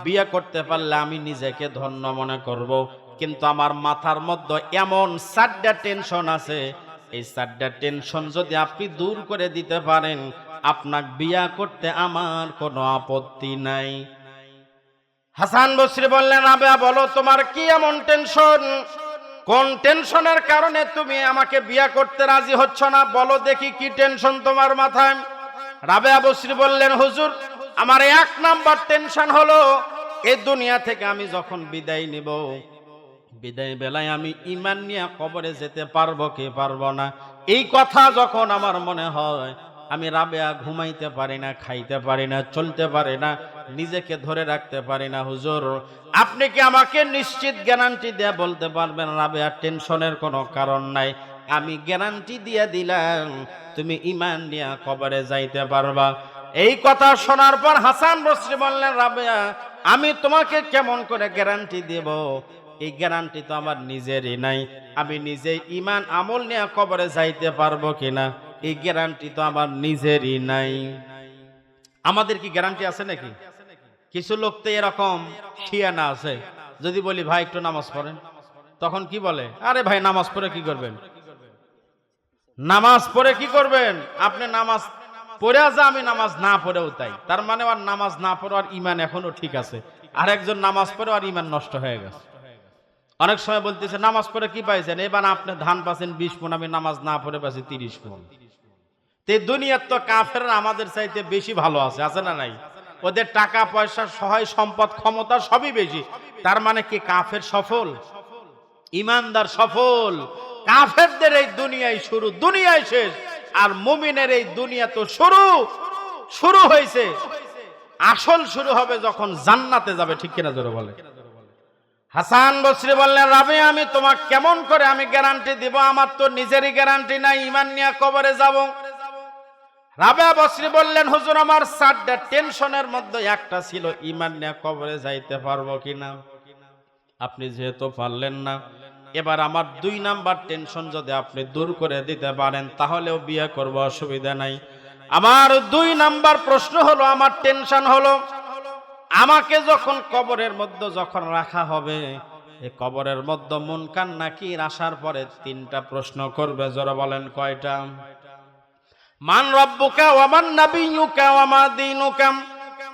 বিয়ে করতে পারলে আমি নিজেকে ধন্য মনে করব। কিন্তু আমার মাথার মধ্যে এমন 4টা টেনশন আছে, এই 4টা টেনশন যদি আপনি দূর করে দিতে পারেন, আপনাকে বিয়ে করতে আমার কোনো আপত্তি নাই। হাসান বসরি বললেন, রাবেয়া, বলো তোমার কি এমন টেনশন? কোন টেনশনের কারণে তুমি আমাকে বিয়ে করতে রাজি হচ্ছ না? বলো দেখি কি টেনশন তোমার মাথায়। রাবেয়া বসরি বললেন, হুজুর, আমার 1 নাম্বার টেনশন হলো, এই দুনিয়া থেকে আমি যখন বিদায় নিব, বিদায় বেলায় আমি ঈমান নিয়ে কবরে যেতে পারবো কি পারবো না, এই কথা যখন আমার মনে হয়, আমি রাবেয়া ঘুমাইতে পারি না, খাইতে পারি না, চলতে পারি না, নিজেকে ধরে রাখতে পারি না। হুজুর, আপনি কি আমাকে নিশ্চিত গ্যারান্টি দিয়ে বলতে পারবেন রাবেয়া টেনশনের কোনো কারণ নাই? আমি গ্যারান্টি দিয়ে দিলাম তুমি ঈমান নিয়ে কবরে যাইতে পারবা। এই কথা শোনার পর হাসান বসরি বললেন, রাবেয়া, আমি তোমাকে কেমন করে গ্যারান্টি দেব? এই গ্যারান্টি তো আমার নিজেরই নাই। আমি নিজে ঈমান আমল নিয়ে কবরে যাইতে পারবো কিনা, এই গ্যারান্টি তো আমার নিজেরই নাই। আমাদের কি গ্যারান্টি আছে নাকি? কিছু লোক তো এরকম ঠিয়ানা আছে, যদি বলি ভাই একটু নামাজ পড়েন, তখন কি বলে, আরে ভাই নামাজ পড়ে কি করবেন, নামাজ পড়ে কি করবেন, আপনি নামাজ পড়ে আছে, আমি নামাজ না পড়েও তাই। তার মানে আর নামাজ না পড়ে আর ইমান এখনো ঠিক আছে, আর একজন নামাজ পড়ে আর ইমান নষ্ট হয়ে গেছে। অনেক সময় বলতেছে নামাজ পড়ে কি পাইছেন, এবার আপনি ধান পাচ্ছেন 20 মণ, আমি নামাজ না পড়ে পাচ্ছি 30 মণ। তে দুনিয়ার তো কাফেররা আমাদের চাইতে বেশি ভালো আছে, আছে না নাই? ওদের টাকা পয়সা, সহায় সম্পদ, ক্ষমতা সবই বেশি। তার মানে কি কাফের সফল, ইমানদার সফল? কাফেরদের এই দুনিয়ায় শুরু, দুনিয়ায় শেষ, আর মুমিনের এই দুনিয়া তো শুরু হয়েছে। আসল শুরু হবে যখন জান্নাতে যাবে, ঠিক কিনা জোরে বলে। হাসান বসরি বললেন, রাবি আমি তোমাকে কেমন করে আমি গ্যারান্টি দিব, আমার তো নিজেরই গ্যারান্টি নাই, ইমান নিয়ে কবরে যাব। রাবেয়া বসরি বললেন, হুজুর আমার 4টা টেনশনের মধ্যে একটা ছিল ইমান নিয়ে কবরে যাইতে পারবো কিনা। আপনি যেহেতু পারলেন না, এবার আমার 2 নাম্বার টেনশন যদি আপনি দূর করে দিতে পারেন তাহলেও বিয়ে করব, অসুবিধা নাই। আমার 2 নাম্বার প্রশ্ন হলো, আমার টেনশন হলো, আমাকে যখন কবরের মধ্যে যখন রাখা হবে, এই কবরের মধ্যে মুনকার নাকির আসার পরে 3টা প্রশ্ন করবে। জোরে বলেন কয়টা? মান রব্বুকা ওয়া মান নাবিয়্যুকা ওয়া মা দীনুকা।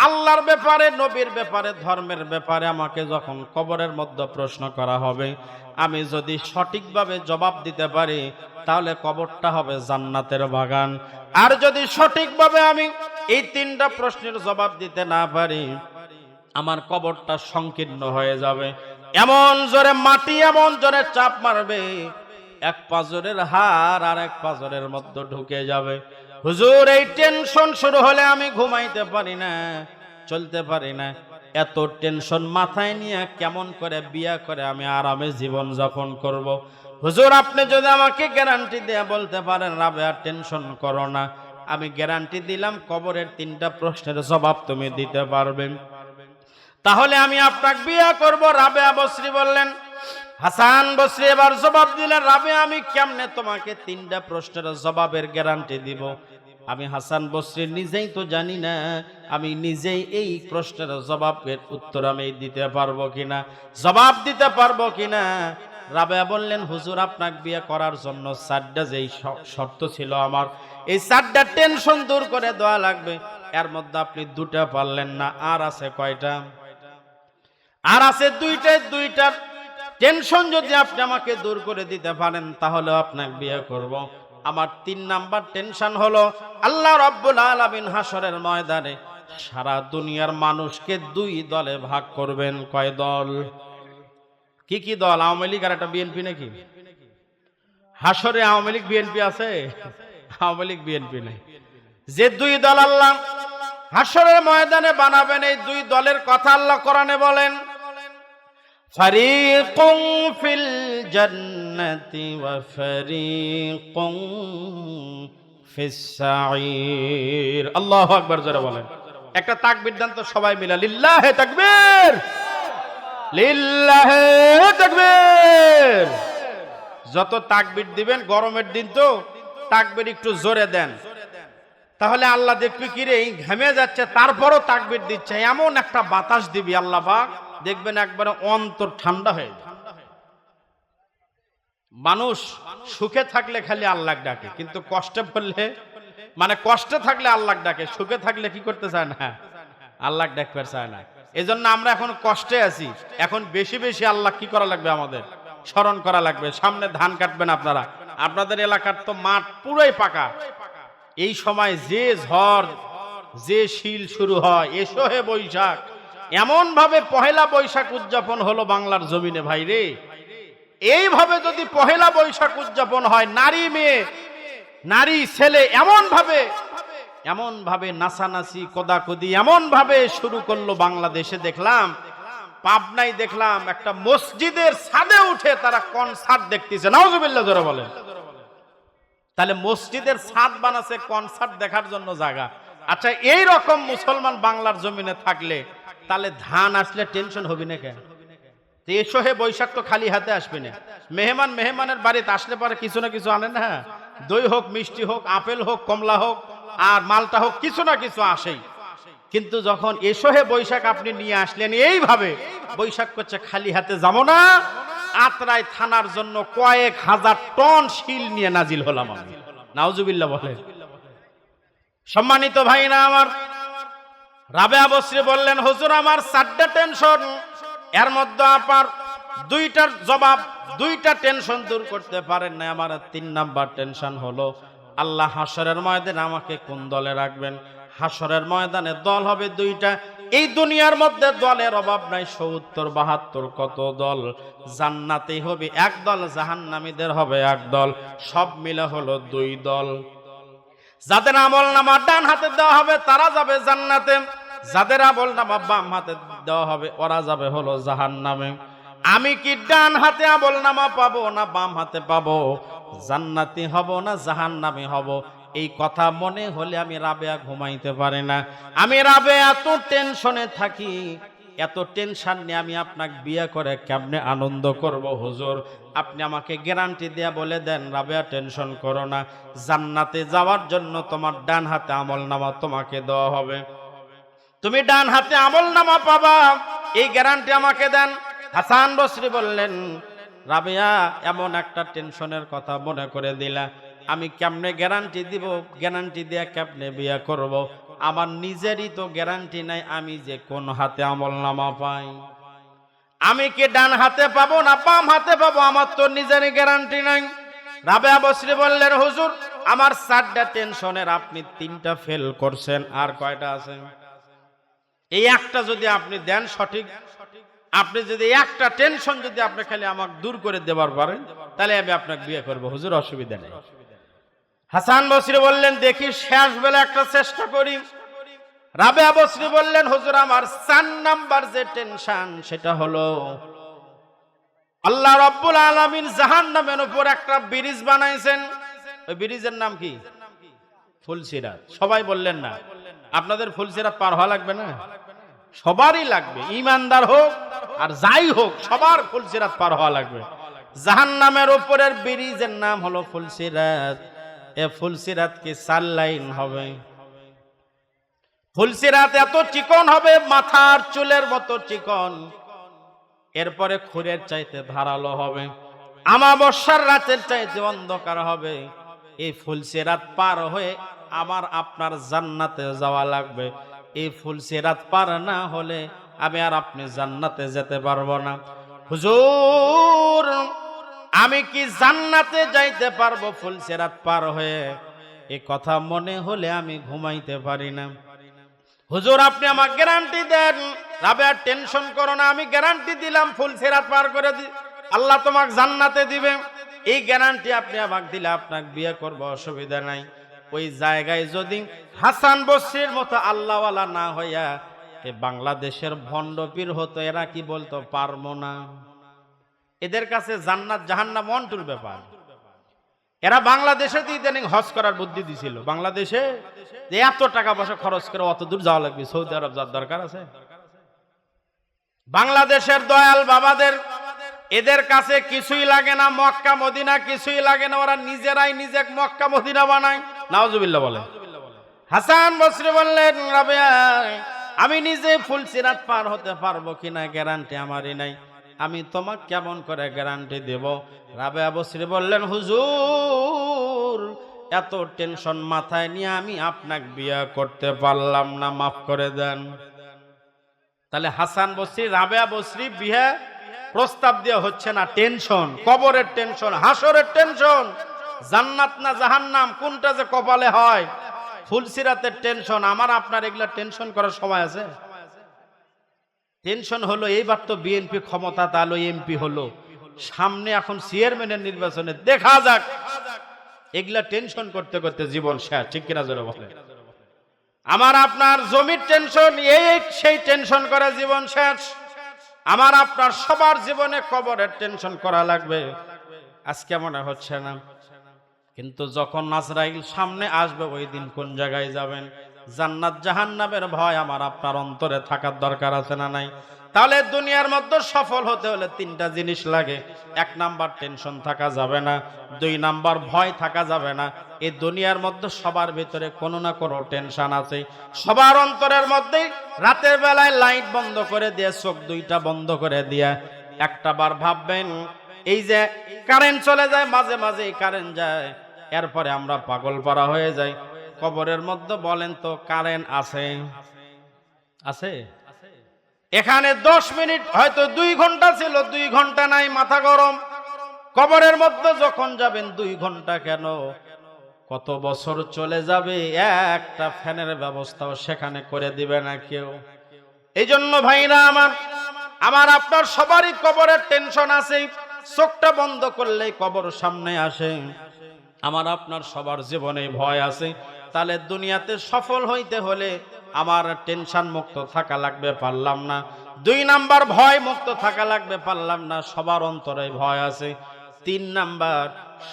আল্লাহর ব্যাপারে, নবীর ব্যাপারে, ধর্মের ব্যাপারে আমাকে যখন কবরের মধ্যে প্রশ্ন করা হবে, আমি যদি সঠিকভাবে জবাব দিতে পারি তাহলে কবরটা হবে জান্নাতের বাগান। আর যদি সঠিকভাবে আমি এই 3টা প্রশ্নের জবাব দিতে না পারি, আমার কবরটা সংকীর্ণ হয়ে যাবে। এমন জোরে মাটি, এমন জোরে চাপ মারবে, এক পাজরের হাড় আর এক পাজরের মধ্যে ঢুকে যাবে। হুজুর এই টেনশন শুরু হলে আমি ঘুমাইতে পারি না, চলতে পারি না। এত টেনশন মাথায় নিয়ে কেমন করে বিয়া করে আমি আরামে জীবন যাপন করব? হুজুর আপনি যদি আমাকে গ্যারান্টি দিয়ে বলতে পারেন, রাবেয়া টেনশন করো না, আমি গ্যারান্টি দিলাম কবরের 3টা প্রশ্নের জবাব তুমি দিতে পারবেন, তাহলে আমি আপনাকে বিয়ে করব। রাবেয়া বসরি বললেন, হাসান বসরি এবার জবাব দিলেন, রাবেয়া আমি কেমনে তোমাকে 3টা প্রশ্নের জবাবের গ্যারান্টি দিব? আমি হাসান বসরি নিজেই তো জানি না আমি নিজেই এই প্রশ্নের জবাবের উত্তর আমি দিতে পারবো কিনা, জবাব দিতে পারবো কিনা। রাবেয়া বললেন, হুজুর আপনাকে বিয়ে করার জন্য 4টা যেই শর্ত ছিল আমার, এই 4টা টেনশন দূর করে দেওয়া লাগবে। এর মধ্যে আপনি 2টা পারলেন না, আর আছে কয়টা? আর আছে 2টা টেনশন যদি আপনি আমাকে দূর করে দিতে পারেন তাহলে আপনাকে বিয়ে করব। আমার 3 নাম্বার টেনশন হলো, আল্লাহ রাব্বুল আলামিন হাসরের ময়দানে সারা দুনিয়ার মানুষকে 2 দলে ভাগ করবেন। কয় দল? কি কি দল? আওয়ামী লীগ আর একটা বিএনপি নাকি? হাসরে আওয়ামী লীগ বিএনপি আছে? আওয়ামী লীগ বিএনপি নাই। যে 2 দল আল্লাহ হাসরের ময়দানে বানাবেন, এই 2 দলের কথা আল্লাহ কোরআনে বলেন, ফারিকুম ফিল জান্নাতি ওয়া ফারিকুম ফিস সাঈর। আল্লাহু আকবার জোরে বলেন। একটা তাকবীর দেন তো সবাই মিলে, লিল্লাহি তাকবীর, লিল্লাহি তাকবীর। যত তাকবীর দিবেন, গরমের দিন তো তাকবীর একটু জোরে দেন, তাহলে আল্লাহ দেখবি কি রে ঘেমে যাচ্ছে তারপরও তাকবীর দিচ্ছে, এমন একটা বাতাস দিবি আল্লাহ পাক, দেখবেন একবারে অন্তর ঠান্ডা হয়ে যায়। মানুষ সুখে থাকলে খালি আল্লাহ ডাকে, কিন্তু কষ্টে পড়লে, মানে কষ্টে থাকলে আল্লাহ ডাকে, সুখে থাকলে কি করতে চায় না, আল্লাহ ডাকতে চায় না। এজন্য আমরা এখন কষ্টে আছি, এখন বেশি বেশি আল্লাহ কি করা লাগবে, আমাদের স্মরণ করা লাগবে। সামনে ধান কাটবেন আপনারা, আপনাদের এলাকার তো মাঠ পুরোই পাকা, এই সময় যে ঝড়, যে শিল শুরু হয়, এসো হে বৈশাখ, এমন ভাবে পহেলা বৈশাখ উদযাপন হলো বাংলার জমিনে ভাই রে। এইভাবে যদি পহেলা বৈশাখ উদযাপন হয়, নারী মেয়ে, নারী ছেলে এমন ভাবে নাচানাচি, কোদাকুদি এমন ভাবে শুরু করলো বাংলাদেশে। দেখলাম পাবনায়, দেখলাম একটা মসজিদের ছাদে উঠে তারা কনসার্ট দেখতেছে। নাউজুবিল্লাহ জোরে বলেন। তাহলে মসজিদের ছাদ বানাচ্ছে কনসার্ট দেখার জন্য জায়গা। আচ্ছা এই রকম মুসলমান বাংলার জমিনে থাকলে তাহলে ধান আসলে টেনশন হবে না কেন? এসো হে বৈশাখ তো খালি হাতে আসবে না। মেহমানের বাড়িতে আসলে পরে কিছু না কিছু আনে না, দই হোক, মিষ্টি হোক, আপেল হোক, কমলা হোক আর মালটা হোক, কিছু না কিছু আসেই। কিন্তু যখন এসহে বৈশাখ আপনি নিয়ে আসলেন এইভাবে, বৈশাখ করছে খালি হাতে যাবো না, আত্রাই থানার জন্য কয়েক হাজার টন শিল নিয়ে নাজিল হলাম আমি। নাউজুবিল্লাহ বলে। সম্মানিত ভাইরা আমার, রাবেয়া বসরি বললেন, হুজুর আমার 4টা টেনশন, এর মধ্যে আপনার 2টার জবাব, 2টা টেনশন দূর করতে পারেন না। আমার 3 নাম্বার টেনশন হলো আল্লাহ হাসরের ময়দানে আমাকে কোন দলে রাখবেন। হাসরের ময়দানে দল হবে 2টা। এই দুনিয়ার মধ্যে দলের অভাব নাই, 70 72 কত দল। জান্নাতে হবে 1 দল, জাহান্নামীদের হবে 1 দল, সব মিলে হলো 2 দল। যাদের আমল নামা ডান হাতে দেওয়া হবে তারা যাবে জান্নাতে, যাদের আমল নামা বাম হাতে দেওয়া হবে ওরা যাবে হলো জাহান্নামে। আমি কি ডান হাতে আমল নামা পাবো না বাম হাতে পাবো? জান্নাতি হব না জাহান্নামী হব? এই কথা মনে হলে আমি রাবেয়া ঘুমাইতে পারি না। আমি রাবেয়া এত টেনশনে থাকি, এত টেনশন নিয়ে আমি আপনাকে বিয়ে করে কেমনে আনন্দ করব হুজুর? আপনি আমাকে গ্যারান্টি দিয়ে বলে দেন, রাবেয়া টেনশন করো না, জান্নাতে যাওয়ার জন্য তোমার ডান হাতে আমল নামা তোমাকে দেওয়া হবে, তুমি ডান হাতে আমল নামা পাবা, এই গ্যারান্টি আমাকে দেন। হাসান বসরি বললেন, রাবেয়া এমন একটা টেনশনের কথা মনে করে দিলা, আমি কেমনে গ্যারান্টি দিব? গ্যারান্টি দিয়ে কেমনে বিয়ে করব? আমার নিজেরই তো গ্যারান্টি নাই আমি যে কোন হাতে আমল নামা পাই। আমি কি ডান হাতে পাবো না বাম হাতে পাবো? আমার তো নিজেরই গ্যারান্টি নাই। রাবেয়া বসরি বললেন, হুজুর আমার 4টা টেনশনের আপনি 3টা ফেল করছেন, আর কয়টা আছে? এই একটা যদি আপনি দেন সঠিক, আপনি যদি একটা টেনশন যদি আপনি খালি আমাকে দূর করে দেবার পারেন, তাহলে আমি আপনাকে বিয়ে করবো হুজুর, অসুবিধা নেই। হাসান বসরি বললেন, দেখি শেষ বেলা একটা চেষ্টা করি। রাবেয়া বসরি বললেন, হুজুর আমার 4 নাম্বার যে টেনশন সেটা হলো আল্লাহ রাব্বুল আলামিন জাহান্নামের উপর একটা ব্রিজ বানাইছেন। ওই ব্রিজের নাম কি? ফুলসিরাত। সবাই বললেন না, আপনাদের ফুলসিরাত পার হওয়া লাগবে না? সবারই লাগবে, ইমানদার হোক আর যাই হোক সবার ফুলসিরাত পার হওয়া লাগবে। জাহান্নামের উপরের ব্রিজের নাম হলো ফুলসিরাত। এ ফুলসিরাত কি 4 লাইন হবে। ফুলসিরাত এত চিকন হবে, মাথার চুলের মতো চিকন, এরপরে খুরের চাইতে ধারালো হবে, আমাবস্যার রাতের চাইতে অন্ধকার হবে। এই ফুলসিরাত পার হয়ে আমার আপনার জান্নাতে যাওয়া লাগবে। এই ফুলসিরাত পার না হলে আমি আর আপনি জান্নাতে যেতে পারবো না। হুজুর আমি কি জান্নাতে যাইতে পারবো ফুলসিরাত পার হয়ে? এই কথা মনে হলে আমি ঘুমাইতে পারি না। হুজুর আপনি আমাকে গ্যারান্টি দেন, রাবেয়া টেনশন করো না, আমি গ্যারান্টি দিলাম ফুলসিরাত পার করে আল্লাহ তোমাকে জান্নাতে দিবে। এই গ্যারান্টি আপনি আমাকে দিলে আপনাকে বিয়ে করবো, অসুবিধা নাই। ওই জায়গায় যদি হাসান বসরির মতো আল্লাহওয়ালা না হইয়া এ বাংলাদেশের ভণ্ডপীর হতো, এরা কি বলতো? পারবো না। এদের কাছে জান্নাত জাহান্নাম অন্টুর ব্যাপার। এরা বাংলাদেশে ইদানিং হজ করার বুদ্ধি দিছিল। বাংলাদেশে এত টাকা পয়সা খরচ করে অত দূর যাওয়া লাগবে, সৌদি আরব যাওয়ার দরকার আছে? বাংলাদেশের দয়াল বাবাদের এদের কাছে কিছুই লাগে না, মক্কা মদিনা কিছুই লাগে না, ওরা নিজেরাই নিজে মক্কা মদিনা বানায়। নাউজুবিল্লাহ বলে। হাসান বসরি বললেন, রাবেয়া আমি নিজে ফুলসিরাত পার হতে পারবো কিনা গ্যারান্টি আমারই নাই, আমি তোমাকে কেমন করে গ্যারান্টি দেব? রাবেয়া বসরি বললেন, হুজুর এত টেনশন মাথায় নিয়ে আমি আপনাকে বিয়ে করতে পারলাম না, মাফ করে দেন। তাহলে হাসান বসরি রাবেয়া বসরি বিয়ে প্রস্তাব দেওয়া হচ্ছে না, টেনশন, কবরের টেনশন, হাসরের টেনশন, জান্নাত না জাহান্নাম কোনটা যে কপালে হয়, ফুলসিরাতের টেনশন। আমার আপনার এগুলা টেনশন করার সময় আছে? টেনশন হলো এইবার তো বিএনপি ক্ষমতা তালো, এমপি হলো, সামনে এখন চেয়ারম্যানের নির্বাচনে দেখা যাক। এগুলা টেনশন করতে করতে জীবন শেষ, ঠিক কিনা জোরে বলে? আমার আপনার জমির টেনশন, এই সেই টেনশন করে জীবন শেষ। আমার আপনার সবার জীবনে কবরের টেনশন করা লাগবে। আজকে মনে হচ্ছে না, কিন্তু যখন আজরাইল সামনে আসবে ওই দিন কোন জায়গায় যাবেন? জান্নাত জাহান্নামের ভয় আমার আপনার অন্তরে থাকার দরকার আছে না নাই? তাহলে দুনিয়ার মধ্যে সফল হতে হলে তিনটা জিনিস লাগে। এক নাম্বার টেনশন থাকা যাবে না, দুই নাম্বার ভয় থাকা যাবে না। এই দুনিয়ার মধ্যে সবার ভিতরে কোনো না কোনো টেনশন আছে। সবার অন্তরের মধ্যে রাতের বেলায় লাইট বন্ধ করে দিয়ে, চোখ দুইটা বন্ধ করে দিয়া একটা বার ভাববেন, এই যে কারেন্ট চলে যায় মাঝে মাঝে, কারেন্ট যায়, এরপরে আমরা পাগল পারা হয়ে যাই। কবরের মধ্যে বলেন তো কারেন্ট আছে? আছে? এখানে 10 মিনিট হয়তো 2 ঘন্টা ছিল, 2 ঘন্টা নাই, মাথা গরম। কবরের মধ্যে যখন যাবেন 2 ঘন্টা কেন, কত বছর চলে যাবে, একটা ফ্যানের ব্যবস্থাও সেখানে করে দিবে না কেউ। এই জন্য ভাইরা আমার আপনার সবারই কবরের টেনশন আছে। চোখটা বন্ধ করলেই কবর সামনে আসে। আমার আপনার সবার জীবনে ভয় আছে। তাহলে দুনিয়াতে সফল হইতে হলে আমার টেনশন মুক্ত থাকা লাগবে, পারলাম না। 2 নাম্বার ভয় মুক্ত থাকা লাগবে, পারলাম না, সবার অন্তরে ভয় আছে। 3 নাম্বার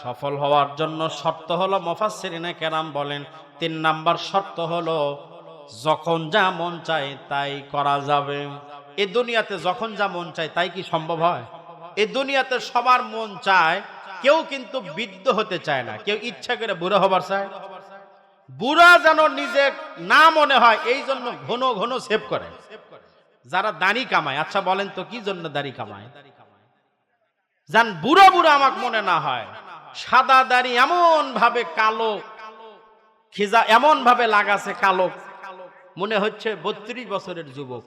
সফল হওয়ার জন্য শর্ত হলো, মুফাসসিরিনে কেরাম বলেন 3 নাম্বার শর্ত হলো যখন যা মন চায় তাই করা যাবে। এই দুনিয়াতে যখন যা মন চায় তাই কি সম্ভব হয়? এই দুনিয়াতে সবার মন চায়, কেউ কিন্তু বৃদ্ধ হতে চায় না, কেউ ইচ্ছা করে বুড়ো হবার চায়। বুড়া যেন নিজে না মনে হয় এই জন্য ঘন ঘন সেভ করে। যারা দাড়ি কামায়, আচ্ছা বলেন তো কি জন্য দাড়ি কামায়? যান বুড়া বুড়া আমাকে মনে না হয়। সাদা দাড়ি এমন ভাবে কালো, খিজা এমন ভাবে লাগাছে কালো, মনে হচ্ছে 32 বছরের যুবক।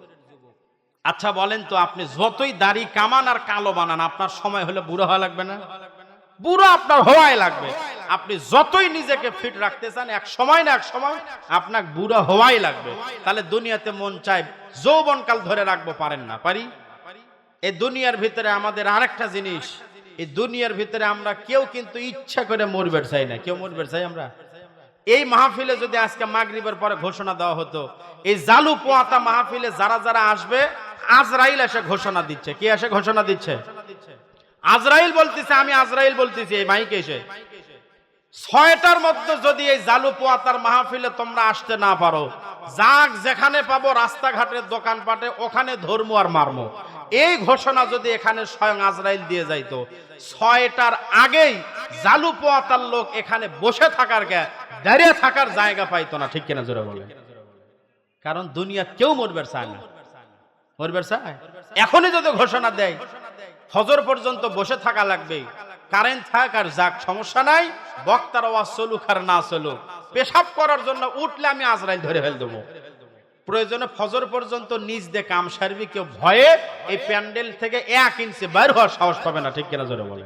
আচ্ছা বলেন তো, আপনি যতই দাড়ি কামান আর কালো বানান, আপনার সময় হলে বুড়া হওয়া লাগবে না? বুড়া আপনার হওয়াই লাগবে। আপনি যতই নিজেকে ফিট রাখতে চান, এক সময় না এক সময় আপনার বুড়া হওয়াই লাগবে। তাহলে দুনিয়াতে মন চায় যৌবনকাল ধরে রাখবো, পারেন না? পারি। এই দুনিয়ার ভিতরে আমাদের আরেকটা জিনিস, এই দুনিয়ার ভিতরে আমরা কেউ কিন্তু ইচ্ছা করে মরবে চাই না। কেউ মরবে চাই আমরা? এই মাহফিলে যদি আজকে মাগরিবের পরে ঘোষণা দেওয়া হতো, এই জালু পোয়াতা মাহফিলে যারা যারা আসবে, আজরাইল এসে ঘোষণা দিচ্ছে। কি এসে ঘোষণা দিচ্ছে? আজরাইল বলতেছে, আমি আজরাইল বলতেছি এই মাইকে এসে, 6টার মধ্যে যদি এই জালু পোয়াতার মাহফিলে তোমরা আসতে না পারো, যাক যেখানে পাবো রাস্তাঘাটের দোকানপাটে ওখানে ধর্ম আর মারমো। এই ঘোষণা যদি এখানে স্বয়ং আজরাইল দিয়ে যাইতো, 6টার আগেই জালু পোয়াতার লোক এখানে বসে থাকার দাঁড়িয়ে থাকার জায়গা পাইতো না। ঠিক কিনা জোরে বলে? কারণ দুনিয়া কেউ মরবে চায় না। মরবে চায়? এখনই যদি ঘোষণা দেয় ফজর পর্যন্ত বসে থাকা লাগবে, কারেন্ট থাক আর যাক, সমস্যা নাই, বক্তার আওয়াজ চলুক আর না চলুক, পেশাব করার জন্য উঠলে আমি আজরাইল ধরে ফেল দেবো। প্রয়োজনে ফজর পর্যন্ত নিজ দিয়ে কাম সারবি, কেউ ভয়ে এই প্যান্ডেল থেকে 1 ইঞ্চি বাইর হওয়ার সাহস পাবে না। ঠিক কিনা জোরে বলে?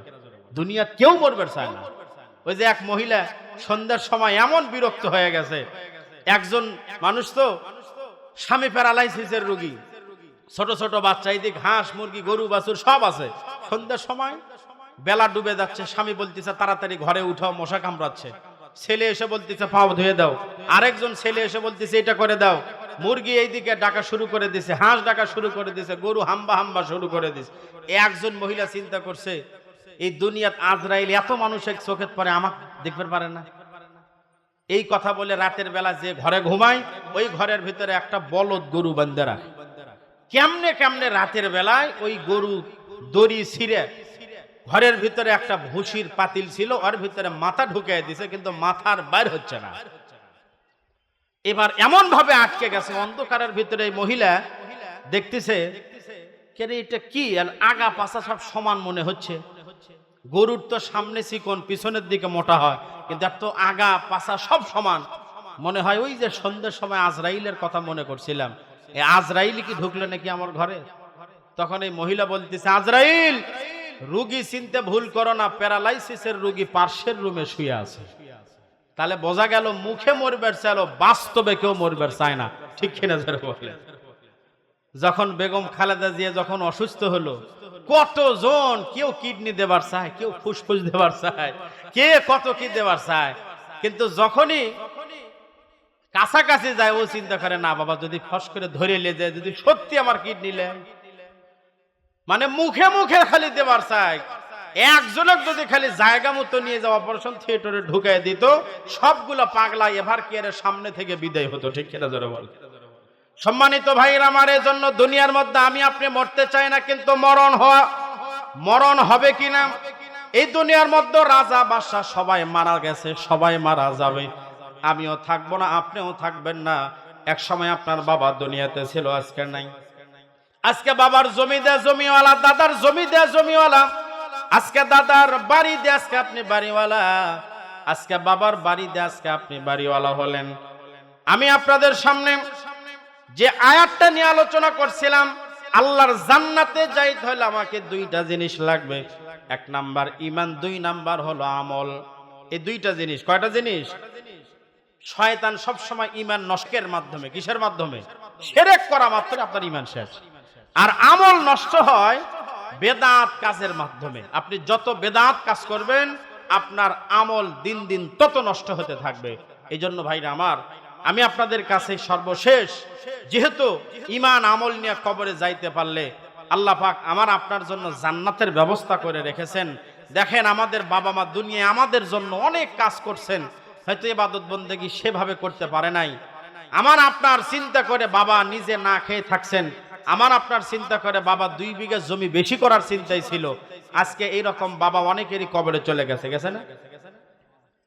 দুনিয়া কেউ মরবে চায় না। ওই যে এক মহিলা সন্ধ্যার সময় এমন বিরক্ত হয়ে গেছে, একজন মানুষ তো স্বামী প্যারালাইসিসের রোগী, ছোট ছোট বাচ্চা, এদিকে হাঁস মুরগি গরু বাছুর সব আছে। সন্ধ্যার সময় বেলা ডুবে যাচ্ছে, স্বামী বলতেছে তাড়াতাড়ি ঘরে উঠাও, মশা কামড়াচ্ছে। ছেলে এসে বলতেছে পাও ধুয়ে দাও, আরেকজন ছেলে এসে বলতেছে এটা করে দাও। মুরগি এইদিকে ডাকা শুরু করে দিছে, হাঁস ডাকা শুরু করে দিছে, গরু হাম্বা হাম্বা শুরু করে দিছে। একজন মহিলা চিন্তা করছে, এই দুনিয়াত আজরাইল এত মানুষের চোখে পড়ে, আমাকে দেখতে পারে না। এই কথা বলে রাতের বেলা যে ঘরে ঘুমায়, ওই ঘরের ভিতরে একটা বলদ গরু বান্ধা রাখে। কেমনে কেমনে রাতের বেলায় ওই গরু দড়ি ছিঁড়ে ঘরের ভিতরে একটা ভুসির পাতিল ছিল, ওর ভিতরে মাথা ঢুকিয়ে দিছে, কিন্তু মাথার বাইর হচ্ছে না। এবার এমন ভাবে আটকে গেছে অন্ধকারের ভিতরে, এই মহিলা দেখতেছে এটা কি, আগা পাছা সব সমান মনে হচ্ছে। গরুর তো সামনে চিকন, পিছনের দিকে মোটা হয়, কিন্তু এত আগা পাছা সব সমান মনে হয়। ওই যে সন্ধ্যার সময় আজরাইলের কথা মনে করছিলাম, এই আজরাইল কি ঢুকলো নাকি আমার ঘরে? তখন এই মহিলা বলতেছে, আজরাইল, রোগী চিনতে ভুল করো না, প্যারালাইসিসের রোগী পার্শ্বের রুমে শুয়ে আছে। তাহলে বোঝা গেল মুখে মরবার চাইলো, বাস্তবে কেউ মরবার চায় না। ঠিক কিনা বলে? যখন বেগম খালেদা জিয়া যখন অসুস্থ হলো, কতজন, কেউ কিডনি দেবার চায়, কেউ ফুসফুস দেবার চায়, কে কত কি দেবার চায়, কিন্তু যখনই কাছাকাছি যায় ও চিন্তা করে, না বাবা যদি ফস করে ধরে নিয়ে যায়, যদি সত্যি আমার কিডনি নেয়, মানে মুখে মুখে খালি দেবার চায়। একজনক যদি খালি জায়গা মতো নিয়ে যাওয়া অপারেশন থিয়েটারে ঢুকাই দিত, সবগুলো পাগলা এভার কেয়ারের সামনে থেকে বিদায় হতো। ঠিক কিনা জোরে বল? সম্মানিত ভাইরা আমার, এজন্য দুনিয়ার মধ্যে আমি আপনি মরতে চাই না, কিন্তু মরণ হবে কিনা। এই দুনিয়ার মধ্যে রাজা বাদশা সবাই মারা গেছে, সবাই মারা যাবে, আমিও থাকবো না, আপনিও থাকবেন না। এক সময় আপনার বাবা দুনিয়াতে ছিল, আজকে নাই। আজকে বাবার জমি দেয়া জমিওয়ালা, দাদার জমি দেয়া জমিওয়ালা, আজকে দাদার বাড়ি দিয়ে আজকে আপনি বাড়িওয়ালা, আজকে বাবার বাড়ি দিয়ে আজকে আপনি বাড়িওয়ালা হলেন। আমি আপনাদের সামনে যে আয়াতটা নিয়ে আলোচনা করছিলাম, আল্লাহর জান্নাতে যাইতে হলে আমাকে দুইটা জিনিস লাগবে। এক নাম্বার ঈমান, দুই নাম্বার হলো আমল। এই দুইটা জিনিস, কয়টা জিনিস? শয়তান সব সময় ঈমান নষ্টের মাধ্যমে, কিসের মাধ্যমে? শিরক করা মাত্র আপনার ঈমান শেষ। আর আমল নষ্ট হয় বেদাত কাজের মাধ্যমে। আপনি যত বেদাত কাজ করবেন আপনার আমল দিন দিন তত নষ্ট হতে থাকবে। এই জন্য ভাইরা আমার, আমি আপনাদের কাছে সর্বশেষ, যেহেতু ঈমান আমল নিয়ে কবরে যাইতে পারলে আল্লাহ পাক আমার আপনার জন্য জান্নাতের ব্যবস্থা করে রেখেছেন। দেখেন, আমাদের বাবা মা দুনিয়ায় আমাদের জন্য অনেক কাজ করছেন, হয়তো ইবাদত বন্দেগী সেভাবে করতে পারে নাই। আমার আপনার চিন্তা করে বাবা নিজে না খেয়ে থাকছেন, আমার আপনার চিন্তা করে বাবা 2 বিঘা জমি বেশি করার চিন্তাই ছিল। আজকে এইরকম বাবা অনেকেরই কবরে চলে গেছে না?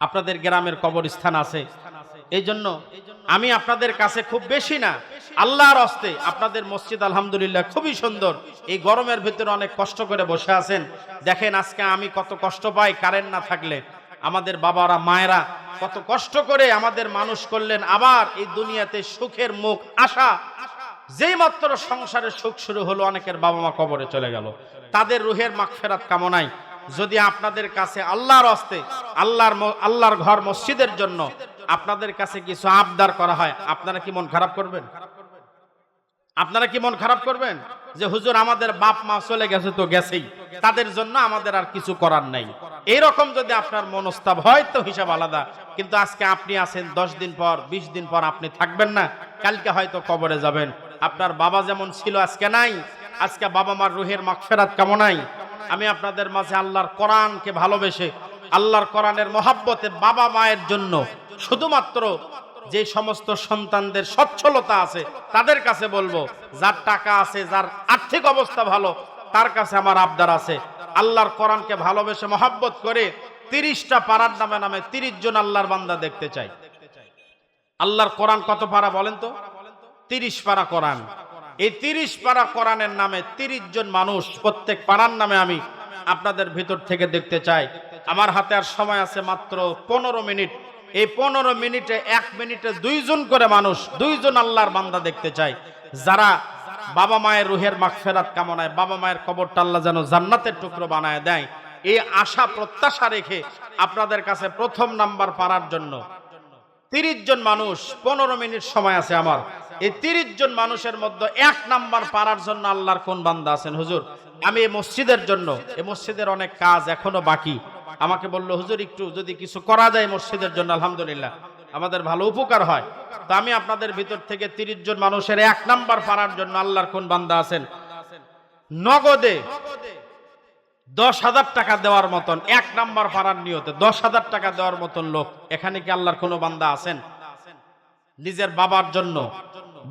আপনাদের গ্রামের কবরস্থান আছে। এই জন্য আমি আপনাদের কাছে খুব বেশি না, আল্লাহর হস্তে, আপনাদের মসজিদ আলহামদুলিল্লাহ খুবই সুন্দর। এই গরমের ভিতরে অনেক কষ্ট করে বসে আছেন। দেখেন আজকে আমি কত কষ্ট পাই কারেন্ট না থাকলে। আমাদের বাবারা মায়েরা কত কষ্ট করে আমাদের মানুষ করলেন, আবার এই দুনিয়াতে সুখের মুখ আশা, যেই মাত্র সংসারের সুখ শুরু হলো অনেকের বাবা মা কবরে চলে গেল। তাদের রুহের মাগফিরাত কামনায় যদি আপনাদের কাছে আল্লাহর হস্তে, আল্লাহর ঘর মসজিদের জন্য আপনাদের কাছে কিছু আবদার করা হয়, আপনারা কি মন খারাপ করবেন? আপনারা কি মন খারাপ করবেন যে হুজুর আমাদের বাপ মা চলে গেছে তো গেছেই, তাদের জন্য আমাদের আর কিছু করার নাই? এইরকম যদি আপনার মনস্তাব হয় তো হিসাব আলাদা। কিন্তু আজকে আপনি আছেন, 10 দিন পর 20 দিন পর আপনি থাকবেন না, কালকে হয়তো কবরে যাবেন। আপনার বাবা যেমন ছিল আজকে নাই, আজকে বাবা মার রুহের মাগফিরাত কামনায় আমি আপনাদের মাঝে আল্লাহর কোরআনকে ভালোবেসে, আল্লাহর কোরআনের মহাব্বতে বাবা মায়ের জন্য, শুধুমাত্র যে সমস্ত সন্তানদের সচ্ছলতা আছে তাদের কাছে বলবো, যার টাকা আছে, যার আর্থিক অবস্থা ভালো, তার কাছে আমার আবদার আছে, আল্লাহর কোরআনকে ভালোবেসে মহাব্বত করে 30টা পারার নামে 30 জন আল্লাহর বান্দা দেখতে চাই। আল্লাহর কোরআন কত পারা বলেন তো? 30 পারা কোরআন। এই 30 পারা কোরআনের নামে 30 জন মানুষ প্রত্যেক পারার নামে আমি আপনাদের ভিতর থেকে দেখতে চাই। আমার হাতে আর সময় আছে মাত্র 15 মিনিট। এই 15 মিনিটে 1 মিনিটে 2 জন করে মানুষ, 2 জন আল্লাহর বান্দা দেখতে চাই, যারা বাবা মায়ের রুহের মাগফিরাত কামনায় বাবা মায়ের কবরটা আল্লাহ যেন জান্নাতের টুকরো বানায় দেয়, এই আশা প্রত্যাশা রেখে আপনাদের কাছে প্রথম নাম্বার পারার জন্য 30 জন মানুষ, 15 মিনিট সময় আছে আমার। এই 30 জন মানুষের মধ্যে 1 নাম্বার পারার জন্য আল্লাহর কোন বান্দা আছেন? হুজুর আমি এই মসজিদের জন্য, এই মসজিদের অনেক কাজ এখনো বাকি, আমাকে বললো হুজুর একটু যদি কিছু করা যায় মসজিদের জন্য, আলহামদুলিল্লাহ আমাদের ভালো উপকার হয়। তো আমি আপনাদের ভিতর থেকে 30 জন মানুষের 1 নাম্বার পারার জন্য আল্লাহর কোন বান্দা আছেন? নগদে 10,000 টাকা দেওয়ার মতন, 1 নাম্বার পারার নিয়তে 10,000 টাকা দেওয়ার মতন লোক এখানে কি আল্লাহর কোনো বান্দা আছেন? নিজের বাবার জন্য,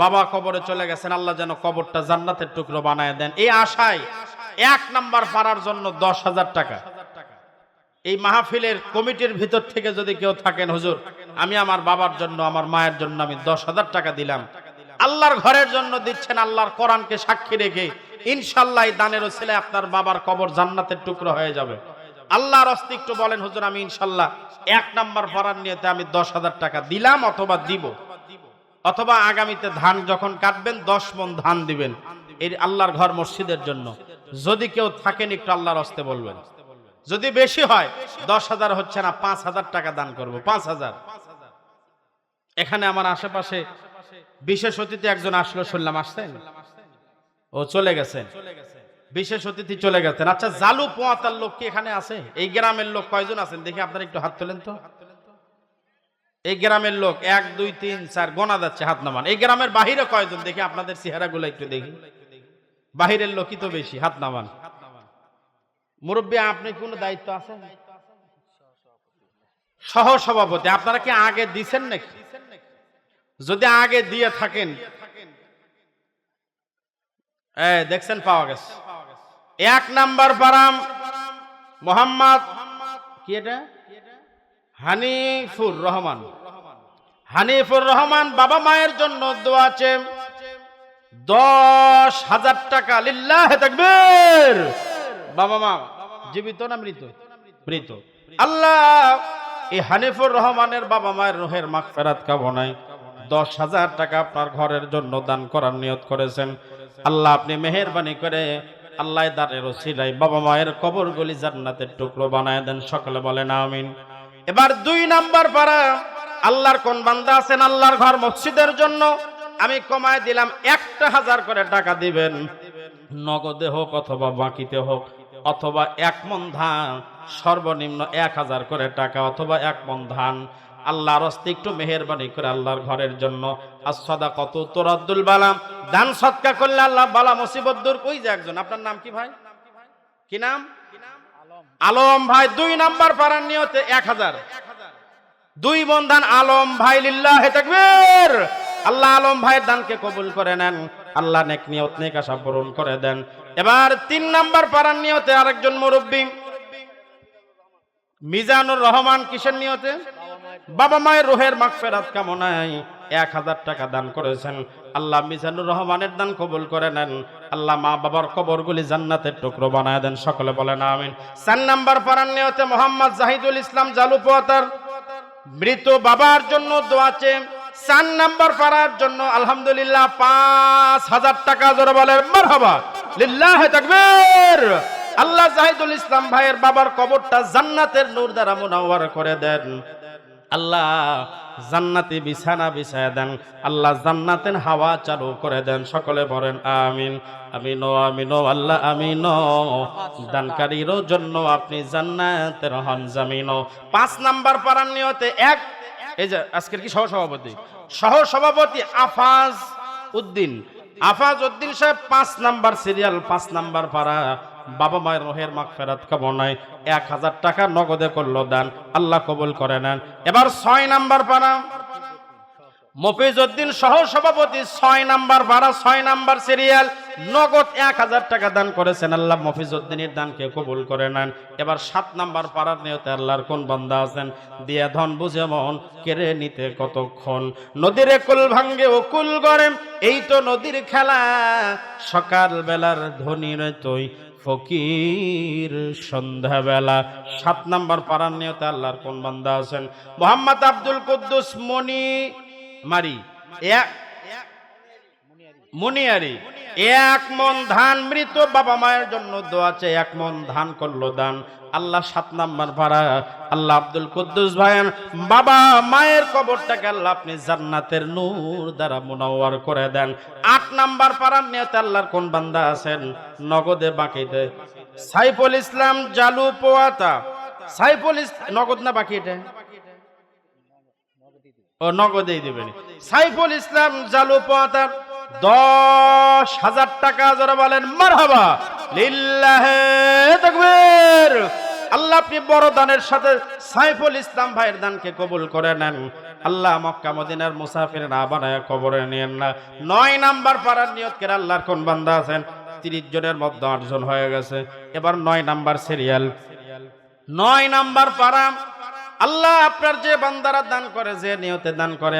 বাবা কবরে চলে গেছেন, আল্লাহ যেন কবরটা জান্নাতের টুকরো বানায় দেন, এই আশায় 1 নাম্বার পারার জন্য 10,000 টাকা। এই মাহফিলের কমিটির ভিতর থেকে যদি কেউ থাকেন, হুজুর আমি আমার বাবার জন্য, আমার মায়ের জন্য আমি 10,000 টাকা দিলাম, আল্লাহর ঘরের জন্য দিচ্ছেন, আল্লাহর কোরআনকে সাক্ষী রেখে ইনশাআল্লাহ এই দানের ওসিলে আপনার বাবার কবর জান্নাতের টুকরো হয়ে যাবে। আল্লাহর অস্তিত্ব বলেন হুজুর আমি ইনশাআল্লাহ 1 নাম্বার পারার নিয়তে আমি 10,000 টাকা দিলাম অথবা দিব, অথবা আগামীতে ধান যখন কাটবেন 10 মণ ধান দিবেন এই আল্লাহর ঘর মসজিদের জন্য। যদি কেউ থাকেন একটু আল্লাহর হস্তে বলবেন, যদি বেশি হয় 10,000 হচ্ছে না, 5,000 টাকা দান করব, 5,000। এখানে আমার আশেপাশে বিশেষ অতিথি একজন আসলো, শুনলাম আসছেন, ও চলে গেছেন, বিশেষ অতিথি চলে গেছেন। আচ্ছা জালু পোয়াতার লোক কি এখানে আছে? এই গ্রামের লোক কয়জন আছেন দেখি, আপনারা একটু হাত তোলেন তো। এই গ্রামের লোক 1 2 3 4 গোনা যাচ্ছে, হাত নামান। এই গ্রামের বাহিরে কয়জন দেখি, আপনাদের চেহারাগুলো একটু দেখি, বাহিরের লোকই তো বেশি, হাত নামান। মুরব্বী আপনি কোন দায়িত্ব আছে? সহ সভাপতি। আপনারা কি আগে দিছেন নাকি? যদি আগে দিয়ে থাকেন এই দেখছেন পাওয়া গেছে। 1 নাম্বার পারাম মোহাম্মদ কি এটা হানিফুর রহমান। হানিফুর রহমান বাবা মায়ের জন্য দোয়া আছে 10,000 টাকা। লিল্লাহে তাকবীর। বাবা মা জীবিত না মৃত? মৃত। আল্লাহ এই হানিফুর রহমানের বাবা মায়ের রুহের মাগফিরাত কামনায় 10,000 টাকা আপনার ঘরের জন্য দান করার নিয়ত করেছেন। আল্লাহ আপনি মেহেরবানি করে আল্লাহ দারের ওসিলায় বাবা মায়ের কবরগুলি জান্নাতের টুকরো বানায় দেন। সকলে বলেন আমিন। এবার 2 নাম্বার পারা আল্লাহর কোন বান্দা আছেন আল্লাহর ঘর মসজিদের জন্য আমি কমায় দিলাম 1,000 করে টাকা দিবেন, নগদে হোক অথবা বাকিতে হোক, অথবা 1 মণ ধান, সর্বনিম্ন 1,000 করে টাকা অথবা 1 মণ ধান। আল্লাহর হস্তে একটু মেহেরবানি করে আল্লাহর ঘরের জন্য। as-সাদাকাতু তুরাদ্দুল বালা, দান সদকা করলে আল্লাহ বালা মুসিবত দূর। ওই যে একজন, আপনার নাম কি ভাই? কি নাম? আলম ভাই। 2 নাম্বার পারার নিয়তে 1,000, 2 মণ ধান আলম ভাই। লিল্লাহে তাকবীর। আল্লাহ আলম ভাইয়ের দানকে কবুল করে নেন। আল্লাহ নেক নিয়ত নেক আশা পূরণ করে দেন। এবার 3 নাম্বার পারার নিয়তে আরেকজন মুরব্বি মিজানুর রহমান। কিসের নিয়তে? বাবা মায়ের রুহের মাগফিরাত কামনায় 1,000 টাকা দান করেছেন। আল্লাহ মিজানুর রহমানের দান কবুল করে নেন। আল্লাহ মা বাবার কবরগুলি জান্নাতের টুকরো বানায় দেন। সকলে বলেন আমিন। 4 নাম্বার পারার নিয়তে মোহাম্মদ জাহিদুল ইসলাম জালুপোয়াতার মৃত বাবার জন্য দোয়া আছে। 4 নাম্বার পারার জন্য আলহামদুলিল্লাহ 5,000 টাকা। জোরে বলেন মারহাবা। লিল্লাহে তাকবীর। আল্লাহ জাহিদুল ইসলাম ভাইয়ের বাবার কবরটা জান্নাতের নূর দ্বারা মুনাওয়ার করে দেন। আল্লাহ জান্নাতি বিছানা বিছায় দেন। আল্লাহ জান্নাতের হাওয়া চালু করে দেন। সকলে বলেন আমিন। আমিন আমিন আল্লাহ আমিন। দানকারীর জন্য আপনি জান্নাতের হন জামিন। 5 নাম্বার পারার নিয়তে এই যে আজকের কি সহসভাপতি আফাজ উদ্দিন সাহেব 5 নাম্বার সিরিয়াল 5 নাম্বার পারা বাবা মায়ের রুহের মাগফিরাত কামনায় 1,000 টাকা নগদে করলো দান। আল্লাহ কবুল করে নেন। এবার 6 নাম্বার পারা মফিজউদ্দিন সহ সভাপতি 6 নাম্বার পারা 6 নাম্বার সিরিয়াল নগদ 1,000 টাকা দান করেছেন। আল্লাহ মফিজউদ্দিনের দানকে কবুল করে নেন। এবার 7 নাম্বার পারার নিয়তে আল্লাহর কোন বান্দা আছেন দিয়া ধন বুঝে মন কেড়ে নিতে কতক্ষণ, নদীর কুল ভাঙ্গে ও কুল গড়ে, এই তো নদীর খেলা, সকাল বেলার ধনীর তুই ফকির সন্ধ্যাবেলা। 7 নাম্বার পারার নিয়তে আল্লাহর কোন বান্দা আছেন মোহাম্মদ আব্দুল কুদ্দুস মুনিয়ারি 1 মণ ধান মৃত বাবা মায়ের জন্য দোয়া আছে। 1 মণ ধান করলো দান। আল্লাহ 7 নাম্বার পারা আল্লাহ আব্দুল কুদ্দুস ভাইয়ের বাবা মায়ের কবরটাকে আল্লাহ আপনি জান্নাতের নূর দ্বারা মুনাওয়ার করে দেন। 8 নাম্বার পারার নিয়তে আল্লাহর কোন বান্দা আছেন নগদে বাকিতে সাইফুল ইসলাম জালুপোয়াতা। সাইফুল নগদ না বাকি? এটা ও নগদেই দেবেন। সাইফুল ইসলাম জালুপোয়াতার 10,000 টাকা। যারা বলেন মারহাবা। লিল্লাহে তাকবীর। আল্লাহ আপনি বড় দানের সাথে সাইফুল ইসলাম ভাইয়ের দানকে কবুল করে নেন। আল্লাহ মক্কা মদিনার মুসাফির না বানায় কবরে নিয়েন না। 9 নাম্বার পারার নিয়ত করে আল্লাহর কোন বান্দা আছেন 30 জনের মধ্যে 8 জন হয়ে গেছে। এবার 9 নাম্বার সিরিয়াল 9 নাম্বার পারা আল্লাহ আপনার যে বান্দারা দান করে, যে নিয়তে দান করে,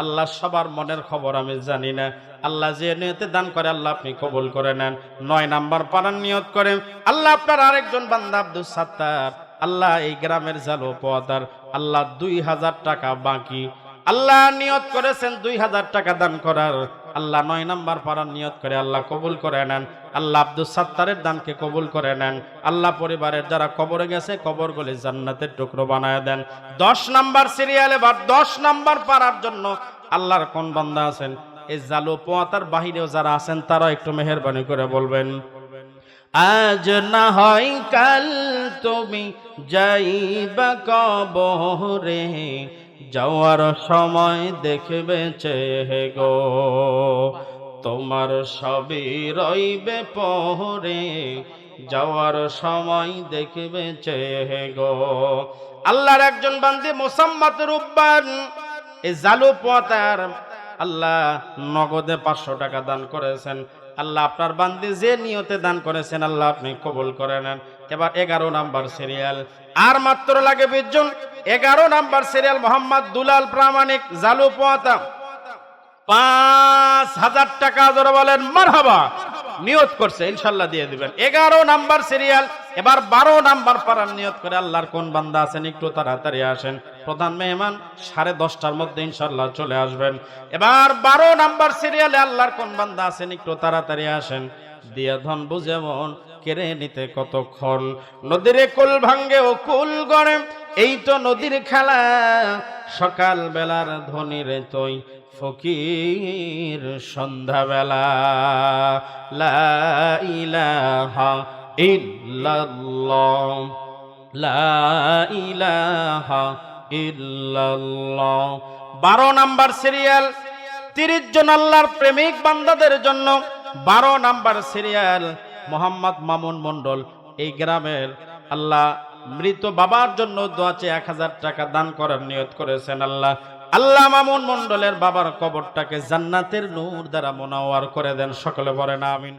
আল্লাহ সবার মনের খবর আমি জানি না। আল্লাহ যে নিয়তে দান করে আল্লাহ আপনি কবুল করে নেন। 9 নাম্বার পারার নিয়ত করেন আল্লাহ আপনার আরেকজন বান্দা আব্দুল সাত্তার, আল্লাহ এই গ্রামের জালুপোয়াতার আল্লাহ 2,000 টাকা বাকি। আল্লাহ নিয়ত করেছেন 2,000 টাকা দান করার। আল্লাহ 9 নাম্বার পারার নিয়ত করে আল্লাহ কবুল করে নেন। আল্লাহ আব্দুল সাত্তারের দানকে কবুল করে নেন। আল্লাহ পরিবারের যারা কবরে গেছে কবরগুলি জান্নাতের টুকরো বানায় দেন। 10 নাম্বার সিরিয়ালে বা 10 নাম্বার পারার জন্য আল্লাহর কোন বান্দা আছেন এই জালুপোয়াতার বাহিরেও যারা আছেন তারা একটু মেহেরবানি করে বলবেন আজ না হয় কাল তুমি যাইবা কবরে, যাওয়ার সময় দেখবে চেয়ে গো, তোমার সবই রইবে পরে, যাওয়ার সময় দেখবে চেয়ে গো। আল্লাহর একজন বান্দী মোসাম্মত রুব্বান এই জালুপোয়াতার আল্লাহ নগদে 500 টাকা দান করেছেন। আল্লাহ আপনার বান্দি যে নিয়তে দান করেছেন আল্লাহ আপনি কবুল করে নেন। এবার 11 নাম্বার সিরিয়াল, আর মাত্র লাগে 20 জন। 11 নাম্বার সিরিয়াল মোহাম্মদ দুলাল প্রামাণিক, জালুপোয়াতা, 5000 টাকা ধরে বলেন মারহাবা, নিয়ত করছে ইনশাআল্লাহ দিয়ে দিবেন। 11 নাম্বার সিরিয়াল। এবার 12 নাম্বার পারার নিয়ত করে আল্লাহর কোন বান্দা আছেন একটু তাড়াতাড়ি আসেন, প্রধান মেহমান 10:30টার মধ্যে ইনশাআল্লাহ চলে আসবেন। এবার 12 নাম্বার সিরিয়ালে আল্লাহর কোন বান্দা আছেন একটু তাড়াতাড়ি আসেন, দিয়া ধন বুঝে মন কেড়ে নিতে কতক্ষণ, নদীরে কুল ভাঙ্গে ও কুল গড়ে, এই তো নদীর খেলা, সকাল বেলার ধনির তুই ফকির সন্ধ্যাবেলা, লা ইলাহা ইল্লাল্লাহ, লা ইলাহা ইল্লাল্লাহ। 12 নাম্বার সিরিয়াল 30 জন আল্লাহর প্রেমিক বান্দাদের জন্য। 12 নাম্বার সিরিয়াল মোহাম্মদ মামুন মন্ডল, এই গ্রামের আল্লাহ মৃত বাবার জন্য দোয়া চেয়ে 1000 টাকা দান করার নিয়ত করেছেন। আল্লাহ মামুন মন্ডলের বাবার কবরটাকে জান্নাতের নূর দ্বারা মুনাওয়ার করে দেন। সকলে বলেন আমিন।